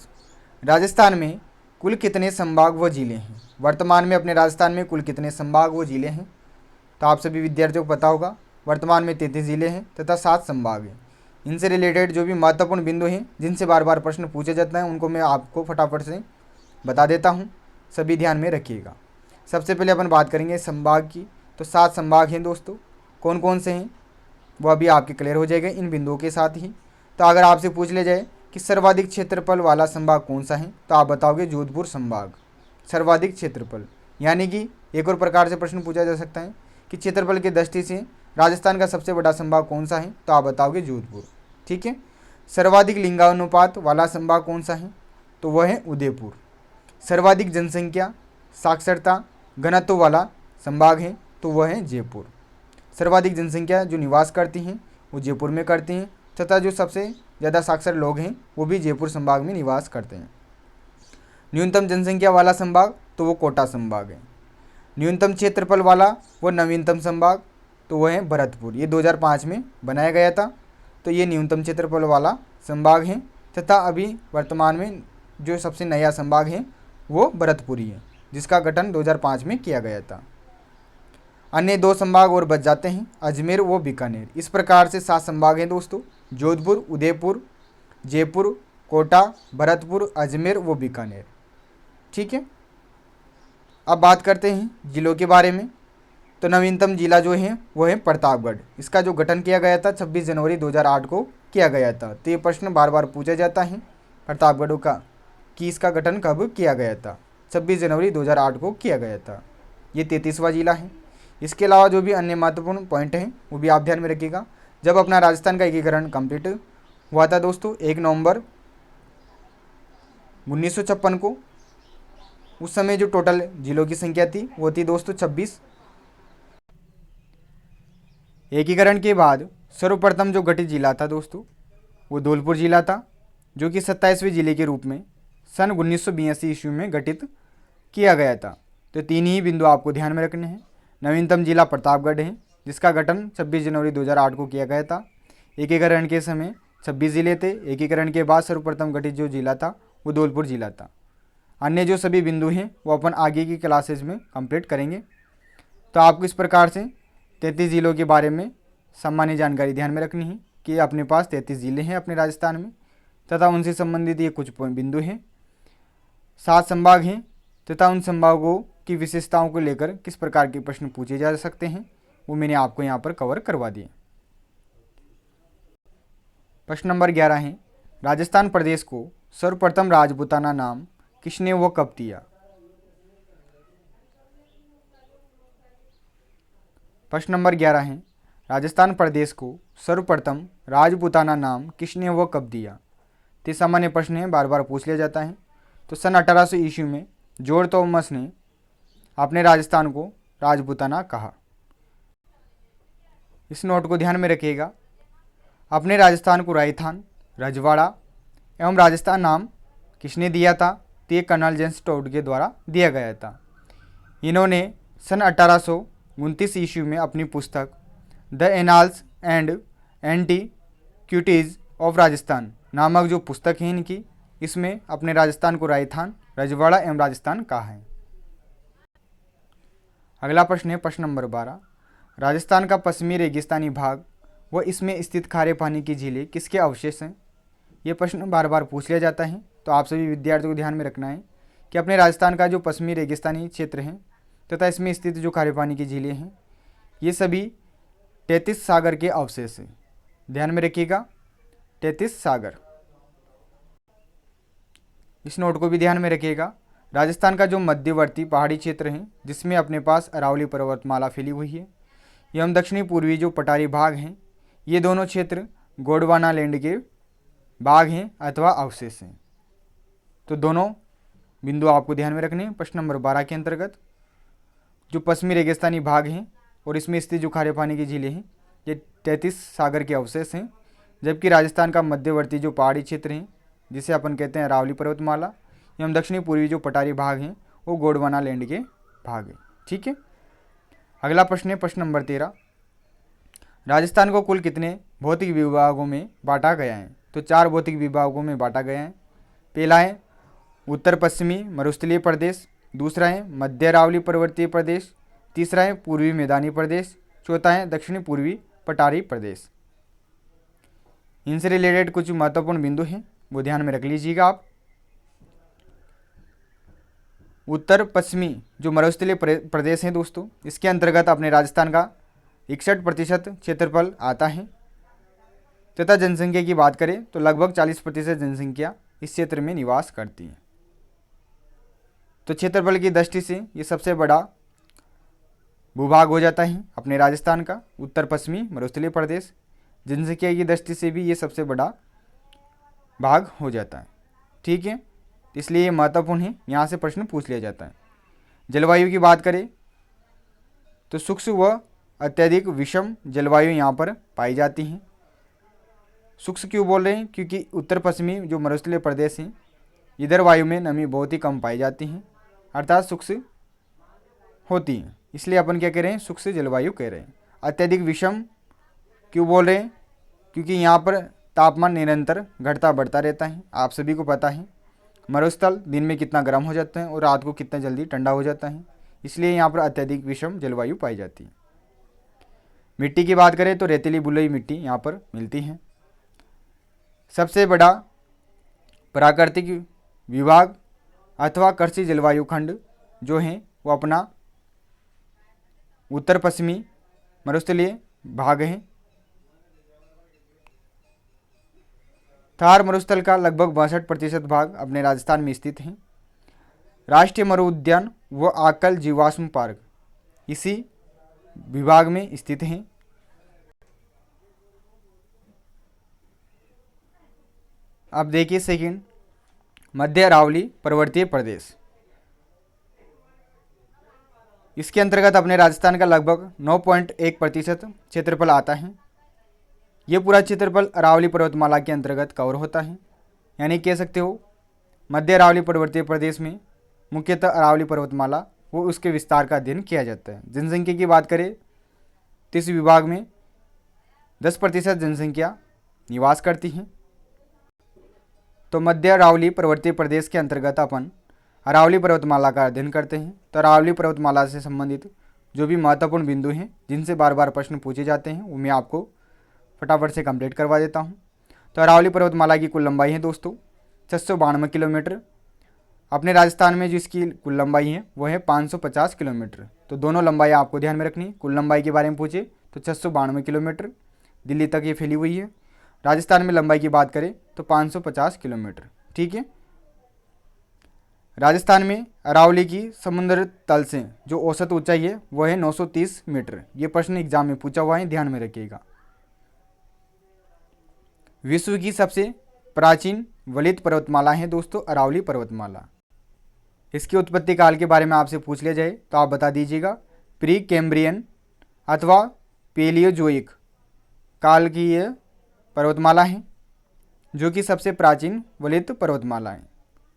राजस्थान में कुल कितने संभाग व जिले हैं? वर्तमान में अपने राजस्थान में कुल कितने संभाग व जिले हैं? तो आप सभी विद्यार्थियों को पता होगा वर्तमान में 33 जिले हैं तथा 7 संभाग हैं। इनसे रिलेटेड जो भी महत्वपूर्ण बिंदु हैं जिनसे बार बार प्रश्न पूछे जाते हैं उनको मैं आपको फटाफट से बता देता हूँ, सभी ध्यान में रखिएगा। सबसे पहले अपन बात करेंगे संभाग की। तो 7 संभाग हैं दोस्तों। कौन कौन से हैं वो अभी आपके क्लियर हो जाएगा इन बिंदुओं के साथ ही। तो अगर आपसे पूछ ले जाए कि सर्वाधिक क्षेत्रफल वाला संभाग कौन सा है? तो आप बताओगे जोधपुर संभाग। सर्वाधिक क्षेत्रफल यानी कि एक और प्रकार से प्रश्न पूछा जा सकता है कि क्षेत्रफल की दृष्टि से राजस्थान का सबसे बड़ा संभाग कौन सा है? तो आप बताओगे जोधपुर। ठीक है। सर्वाधिक लिंगानुपात वाला संभाग कौन सा है? तो वह है उदयपुर। सर्वाधिक जनसंख्या, साक्षरता, घनत्व वाला संभाग है तो वह है जयपुर। सर्वाधिक जनसंख्या जो निवास करती हैं वो जयपुर में करती हैं तथा जो सबसे ज़्यादा साक्षर लोग हैं वो भी जयपुर संभाग में निवास करते हैं। न्यूनतम जनसंख्या वाला संभाग तो वो कोटा संभाग है। न्यूनतम क्षेत्रफल वाला वो नवीनतम संभाग तो वह है भरतपुर। ये 2005 में बनाया गया था। तो ये न्यूनतम क्षेत्रफल वाला संभाग है तथा अभी वर्तमान में जो सबसे नया संभाग है वो भरतपुरी है जिसका गठन 2005 में किया गया था। अन्य 2 संभाग और बच जाते हैं, अजमेर व बीकानेर। इस प्रकार से 7 संभाग हैं दोस्तों, जोधपुर, उदयपुर, जयपुर, कोटा, भरतपुर, अजमेर व बीकानेर। ठीक है। अब बात करते हैं जिलों के बारे में। तो नवीनतम जिला जो है वो है प्रतापगढ़। इसका जो गठन किया गया था 26 जनवरी 2008 को किया गया था। तो ये प्रश्न बार बार पूछा जाता है प्रतापगढ़ का कि इसका गठन कब किया गया था? 26 जनवरी 2008 को किया गया था। ये 33वां जिला है। इसके अलावा जो भी अन्य महत्वपूर्ण पॉइंट हैं वो भी आप ध्यान में रखिएगा। जब अपना राजस्थान का एकीकरण कंप्लीट हुआ था दोस्तों 1 नवंबर 1956 को, उस समय जो टोटल जिलों की संख्या थी वो थी दोस्तों 26। एकीकरण के बाद सर्वप्रथम जो गठित जिला था दोस्तों वो धौलपुर जिला था, जो कि 27वें जिले के रूप में सन 1982 ईस्वी में गठित किया गया था। तो 3 ही बिंदु आपको ध्यान में रखने हैं। नवीनतम जिला प्रतापगढ़ है जिसका गठन 26 जनवरी 2008 को किया गया था। एकीकरण के समय 26 जिले थे। एकीकरण के बाद सर्वप्रथम गठित जो जिला था वो धौलपुर जिला था। अन्य जो सभी बिंदु हैं वो अपन आगे की क्लासेज में कंप्लीट करेंगे। तो आपको इस प्रकार से 33 जिलों के बारे में सामान्य जानकारी ध्यान में रखनी है कि अपने पास 33 जिले हैं अपने राजस्थान में तथा उनसे संबंधित ये कुछ बिंदु हैं। 7 संभाग हैं तथा उन संभागों की विशेषताओं को लेकर किस प्रकार के प्रश्न पूछे जा सकते हैं वो मैंने आपको यहाँ पर कवर करवा दिए। प्रश्न नंबर 11 है, राजस्थान प्रदेश को सर्वप्रथम राजपूताना नाम किसने व कब दिया? प्रश्न नंबर 11 है, राजस्थान प्रदेश को सर्वप्रथम राजपूताना नाम किसने व कब दिया? तो सामान्य प्रश्न है, बार बार पूछ लिया जाता है। तो सन 1800 ईस्वी में जॉर्ज थॉमस ने अपने राजस्थान को राजपूताना कहा। इस नोट को ध्यान में रखिएगा। अपने राजस्थान को राजस्थान, रजवाड़ा एवं राजस्थान नाम किसने दिया था? तो ये कर्नल जेम्स टोड के द्वारा दिया गया था। इन्होंने सन 1829 ईस्वी में अपनी पुस्तक the annals and antiquities of Rajasthan नामक जो पुस्तक है इनकी इसमें अपने राजस्थान को राजस्थान, रजवाड़ा एवं राजस्थान कहा है। अगला प्रश्न है प्रश्न नंबर 12, राजस्थान का पश्चिमी रेगिस्तानी भाग व इसमें स्थित खारे पानी की झीलें किसके अवशेष हैं? ये प्रश्न बार बार पूछ लिया जाता है, तो आप सभी विद्यार्थियों को ध्यान में रखना है कि अपने राजस्थान का जो पश्चिमी रेगिस्तानी क्षेत्र है तथा इसमें स्थित जो खारे पानी की झीलें हैं ये सभी 33 सागर के अवशेष हैं। ध्यान में रखिएगा, 33 सागर। इस नोट को भी ध्यान में रखिएगा। राजस्थान का जो मध्यवर्ती पहाड़ी क्षेत्र है जिसमें अपने पास अरावली पर्वतमाला फैली हुई है एवं दक्षिणी पूर्वी जो पठारी भाग हैं ये दोनों क्षेत्र गोंडवाना लैंड के भाग हैं अथवा अवशेष हैं। तो दोनों बिंदु आपको ध्यान में रखने हैं। प्रश्न नंबर 12 के अंतर्गत जो पश्चिमी रेगिस्तानी भाग हैं और इसमें स्थित जो खारे पानी की झीलें हैं ये 33 सागर के अवशेष हैं, जबकि राजस्थान का मध्यवर्ती जो पहाड़ी क्षेत्र हैं जिसे अपन कहते हैं अरावली पर्वतमाला एवं दक्षिणी पूर्वी जो पठारी भाग हैं वो गोंडवाना लैंड के भाग हैं। ठीक है। अगला प्रश्न है प्रश्न नंबर 13, राजस्थान को कुल कितने भौतिक विभागों में बांटा गया है? तो 4 भौतिक विभागों में बांटा गया है। पहला है उत्तर पश्चिमी मरुस्थलीय प्रदेश, दूसरा है मध्य अरावली पर्वतीय प्रदेश, तीसरा है पूर्वी मैदानी प्रदेश, चौथा है दक्षिणी पूर्वी पठारी प्रदेश। इनसे रिलेटेड कुछ महत्वपूर्ण बिंदु हैं वो ध्यान में रख लीजिएगा आप। उत्तर पश्चिमी जो मरुस्थलीय प्रदेश हैं दोस्तों, इसके अंतर्गत अपने राजस्थान का 61% क्षेत्रफल आता है तथा जनसंख्या की बात करें तो लगभग 40% जनसंख्या इस क्षेत्र में निवास करती है। तो क्षेत्रफल की दृष्टि से ये सबसे बड़ा भूभाग हो जाता है अपने राजस्थान का उत्तर पश्चिमी मरुस्थलीय प्रदेश। जनसंख्या की दृष्टि से भी ये सबसे बड़ा भाग हो जाता है। ठीक है, इसलिए ये महत्वपूर्ण है, यहाँ से प्रश्न पूछ लिया जाता है। जलवायु की बात करें तो शुष्क व अत्यधिक विषम जलवायु यहाँ पर पाई जाती है। शुष्क क्यों बोल रहे हैं? क्योंकि उत्तर पश्चिमी जो मरुस्थलीय प्रदेश हैं इधर वायु में नमी बहुत ही कम पाई जाती है, अर्थात शुष्क होती है, इसलिए अपन क्या कह रहे हैं? शुष्क जलवायु कह रहे हैं। अत्यधिक विषम क्यों बोल रहे हैं? क्योंकि यहाँ पर तापमान निरंतर घटता बढ़ता रहता है। आप सभी को पता है मरुस्थल दिन में कितना गर्म हो जाता है और रात को कितना जल्दी ठंडा हो जाता है, इसलिए यहाँ पर अत्यधिक विषम जलवायु पाई जाती है। मिट्टी की बात करें तो रेतीली बलुई मिट्टी यहाँ पर मिलती है। सबसे बड़ा प्राकृतिक विभाग अथवा कृषि जलवायु खंड जो है वो अपना उत्तर पश्चिमी मरुस्थलीय भाग है। थार मरुस्थल का लगभग 62% भाग अपने राजस्थान में स्थित है। राष्ट्रीय मरु उद्यान व आकल जीवाश्म पार्क इसी विभाग में स्थित हैं। अब देखिए सेकंड, मध्य अरावली पर्वतीय प्रदेश, इसके अंतर्गत अपने राजस्थान का लगभग 9.1% क्षेत्रफल आता है। ये पूरा क्षेत्रफल अरावली पर्वतमाला के अंतर्गत कवर होता है, यानी कह सकते हो मध्य अरावली पर्वतीय प्रदेश में मुख्यतः अरावली पर्वतमाला वो उसके विस्तार का अध्ययन किया जाता है। जनसंख्या की बात करें तो इस विभाग में 10% जनसंख्या निवास करती है। तो मध्य अरावली पर्वतीय प्रदेश के अंतर्गत अपन अरावली पर्वतमाला का अध्ययन करते हैं। तो अरावली पर्वतमाला से संबंधित जो भी महत्वपूर्ण बिंदु हैं जिनसे बार बार प्रश्न पूछे जाते हैं वो मैं आपको फटाफट से कंप्लीट करवा देता हूं। तो अरावली पर्वतमाला की कुल लंबाई है दोस्तों 692 किलोमीटर। अपने राजस्थान में जो इसकी कुल लंबाई है वो है 550 किलोमीटर। तो दोनों लंबाई आपको ध्यान में रखनी। कुल लंबाई के बारे में पूछे तो 692 किलोमीटर दिल्ली तक ये फैली हुई है। राजस्थान में लंबाई की बात करें तो 550 किलोमीटर। ठीक है। राजस्थान में अरावली की समुद्र तल से जो औसत ऊंचाई है वह है 930 मीटर। ये प्रश्न एग्जाम में पूछा हुआ है, ध्यान में रखिएगा। विश्व की सबसे प्राचीन वलित पर्वतमाला है दोस्तों अरावली पर्वतमाला। इसकी उत्पत्ति काल के बारे में आपसे पूछ लिया जाए तो आप बता दीजिएगा। प्री कैम्ब्रियन अथवा पेलियोजोइक काल की यह पर्वतमाला है जो कि सबसे प्राचीन वलित पर्वतमाला है।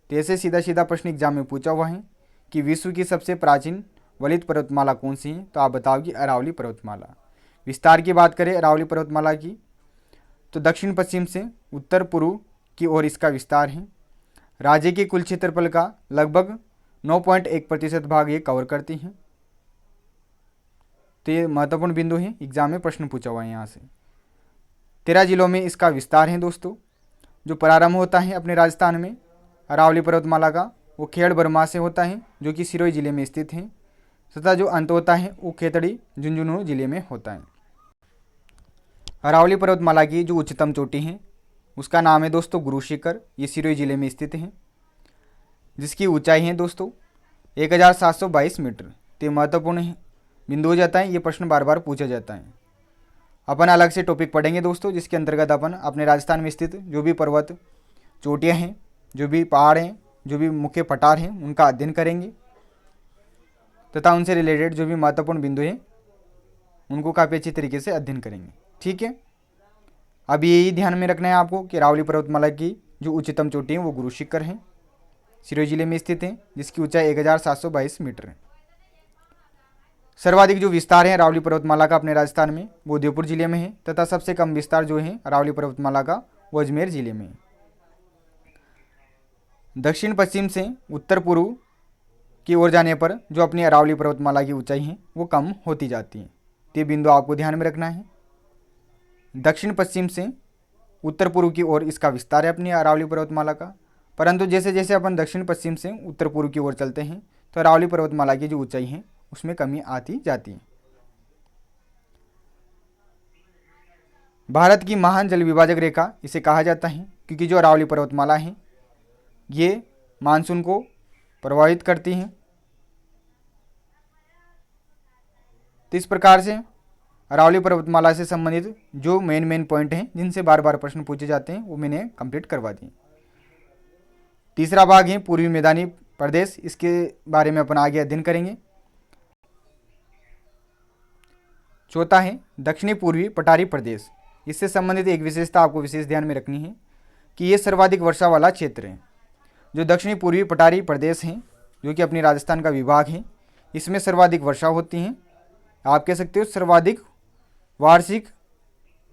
तो ऐसे सीधा सीधा प्रश्न एग्जाम में पूछा हुआ है कि विश्व की सबसे प्राचीन वलित पर्वतमाला कौन सी है? तो आप बताओ कि अरावली पर्वतमाला। विस्तार की बात करें अरावली पर्वतमाला की तो दक्षिण पश्चिम से उत्तर पूर्व की ओर इसका विस्तार है। राज्य के कुल क्षेत्रफल का लगभग 9.1% भाग ये कवर करती हैं। तो ये महत्वपूर्ण बिंदु है, एग्जाम में प्रश्न पूछा हुआ है यहाँ से। 13 जिलों में इसका विस्तार है दोस्तों। जो प्रारंभ होता है अपने राजस्थान में अरावली पर्वतमाला का, वो खेड़ बर्मा से होता है जो कि सिरोही जिले में स्थित है, तथा जो अंत होता है वो खेतड़ी झुंझुनू जिले में होता है। अरावली पर्वतमाला की जो उच्चतम चोटी है उसका नाम है दोस्तों गुरु शिखर, ये सिरोही जिले में स्थित है, जिसकी ऊंचाई है दोस्तों 1722 मीटर। तो महत्वपूर्ण है बिंदु हो जाता है, ये प्रश्न बार बार पूछा जाता है। अपन अलग से टॉपिक पढ़ेंगे दोस्तों, जिसके अंतर्गत अपन अपने राजस्थान में स्थित जो भी पर्वत चोटियाँ हैं, जो भी पहाड़ हैं, जो भी मुख्य पठार हैं, उनका अध्ययन करेंगे तथा उनसे रिलेटेड जो भी महत्वपूर्ण बिंदु हैं उनको काफ़ी अच्छी तरीके से अध्ययन करेंगे। ठीक है, अब यही ध्यान में रखना है आपको कि अरावली पर्वतमाला की जो उच्चतम चोटी है वो गुरु शिखर है, सिरोही जिले में स्थित है, जिसकी ऊंचाई 1722 मीटर है। सर्वाधिक जो विस्तार है अरावली पर्वतमाला का अपने राजस्थान में वो उदयपुर जिले में है, तथा सबसे कम विस्तार जो है अरावली पर्वतमाला का वो अजमेर जिले में है। दक्षिण पश्चिम से उत्तर पूर्व की ओर जाने पर जो अपनी अरावली पर्वतमाला की ऊंचाई है वो कम होती जाती है। ये बिंदु आपको ध्यान में रखना है। दक्षिण पश्चिम से उत्तर पूर्व की ओर इसका विस्तार है अपनी अरावली पर्वतमाला का, परंतु जैसे जैसे अपन दक्षिण पश्चिम से उत्तर पूर्व की ओर चलते हैं तो अरावली पर्वतमाला की जो ऊंचाई है उसमें कमी आती जाती है। भारत की महान जल विभाजक रेखा इसे कहा जाता है, क्योंकि जो अरावली पर्वतमाला है ये मानसून को प्रभावित करती हैं। तो इस प्रकार से अरावली पर्वतमाला से संबंधित जो मेन पॉइंट हैं जिनसे बार बार प्रश्न पूछे जाते हैं वो मैंने कंप्लीट करवा दिए। तीसरा भाग है पूर्वी मैदानी प्रदेश, इसके बारे में अपन आगे अध्ययन करेंगे। चौथा है दक्षिणी पूर्वी पठारी प्रदेश। इससे संबंधित एक विशेषता आपको विशेष ध्यान में रखनी है कि ये सर्वाधिक वर्षा वाला क्षेत्र है। जो दक्षिणी पूर्वी पठारी प्रदेश हैं जो कि अपनी राजस्थान का विभाग है, इसमें सर्वाधिक वर्षा होती है। आप कह सकते हो सर्वाधिक वार्षिक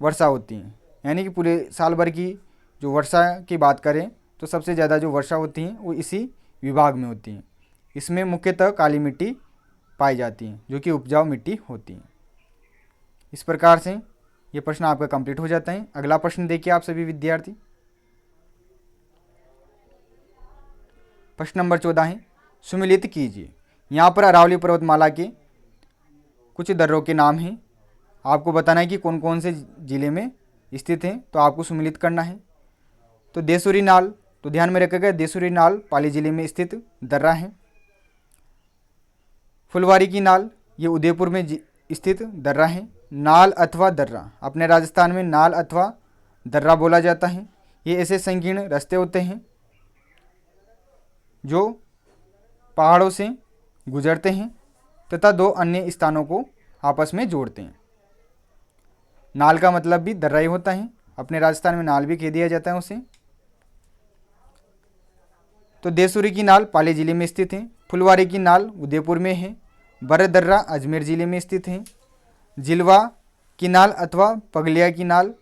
वर्षा होती है, यानी कि पूरे साल भर की जो वर्षा की बात करें तो सबसे ज़्यादा जो वर्षा होती है वो इसी विभाग में होती है। इसमें मुख्यतः काली मिट्टी पाई जाती है जो कि उपजाऊ मिट्टी होती है। इस प्रकार से ये प्रश्न आपका कंप्लीट हो जाता है। अगला प्रश्न देखिए आप सभी विद्यार्थी। प्रश्न नंबर 14 है सुमेलित कीजिए। यहाँ पर अरावली पर्वतमाला के कुछ दर्रों के नाम हैं, आपको बताना है कि कौन कौन से जिले में स्थित हैं, तो आपको सुमेलित करना है। तो देसूरी नाल, तो ध्यान में रखिएगा देसूरी नाल पाली जिले में स्थित दर्रा है। फुलवारी की नाल ये उदयपुर में स्थित दर्रा है। नाल अथवा दर्रा, अपने राजस्थान में नाल अथवा दर्रा बोला जाता है। ये ऐसे संकीर्ण रास्ते होते हैं जो पहाड़ों से गुजरते हैं तथा दो अन्य स्थानों को आपस में जोड़ते हैं। नाल का मतलब भी दर्रा ही होता है, अपने राजस्थान में नाल भी कह दिया जाता है उसे। तो देसूरी की नाल पाली जिले में स्थित है। फुलवारी की नाल उदयपुर में है। बरदर्रा अजमेर जिले में स्थित है। जिलवा की नाल अथवा पगलिया की नाल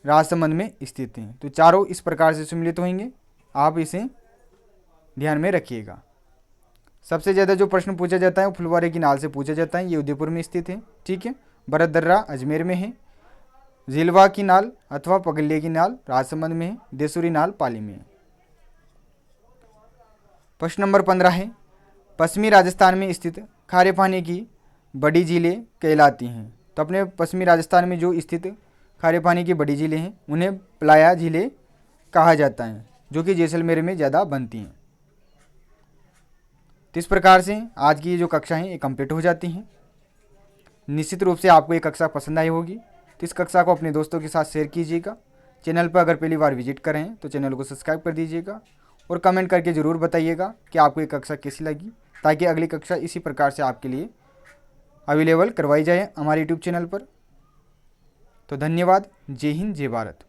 राजसमंद में स्थित हैं। तो चारों इस प्रकार से सम्मिलित होंगे, आप इसे ध्यान में रखिएगा। सबसे ज़्यादा जो प्रश्न पूछा जाता है वो फुलवारी की नाल से पूछा जाता है, ये उदयपुर में स्थित है। ठीक है, बरदर्रा अजमेर में है। जिलवा की नाल अथवा पगलिया की नाल राजसमंद में है। देसूरी नाल पाली में है। प्रश्न नंबर 15 है पश्चिमी राजस्थान में स्थित खारे पानी की बड़ी झीलें कहलाती हैं। तो अपने पश्चिमी राजस्थान में जो स्थित खारे पानी की बड़ी झीलें हैं उन्हें प्लाया झीलें कहा जाता है, जो कि जैसलमेर में ज़्यादा बनती हैं। तो इस प्रकार से आज की ये जो कक्षा है ये कंप्लीट हो जाती हैं। निश्चित रूप से आपको ये कक्षा पसंद आई होगी, तो इस कक्षा को अपने दोस्तों के साथ शेयर कीजिएगा। चैनल पर अगर पहली बार विजिट कर रहे हैं तो चैनल को सब्सक्राइब कर दीजिएगा और कमेंट करके ज़रूर बताइएगा कि आपको ये कक्षा कैसी लगी, ताकि अगली कक्षा इसी प्रकार से आपके लिए अवेलेबल करवाई जाए हमारे यूट्यूब चैनल पर। तो धन्यवाद। जय हिंद, जय भारत।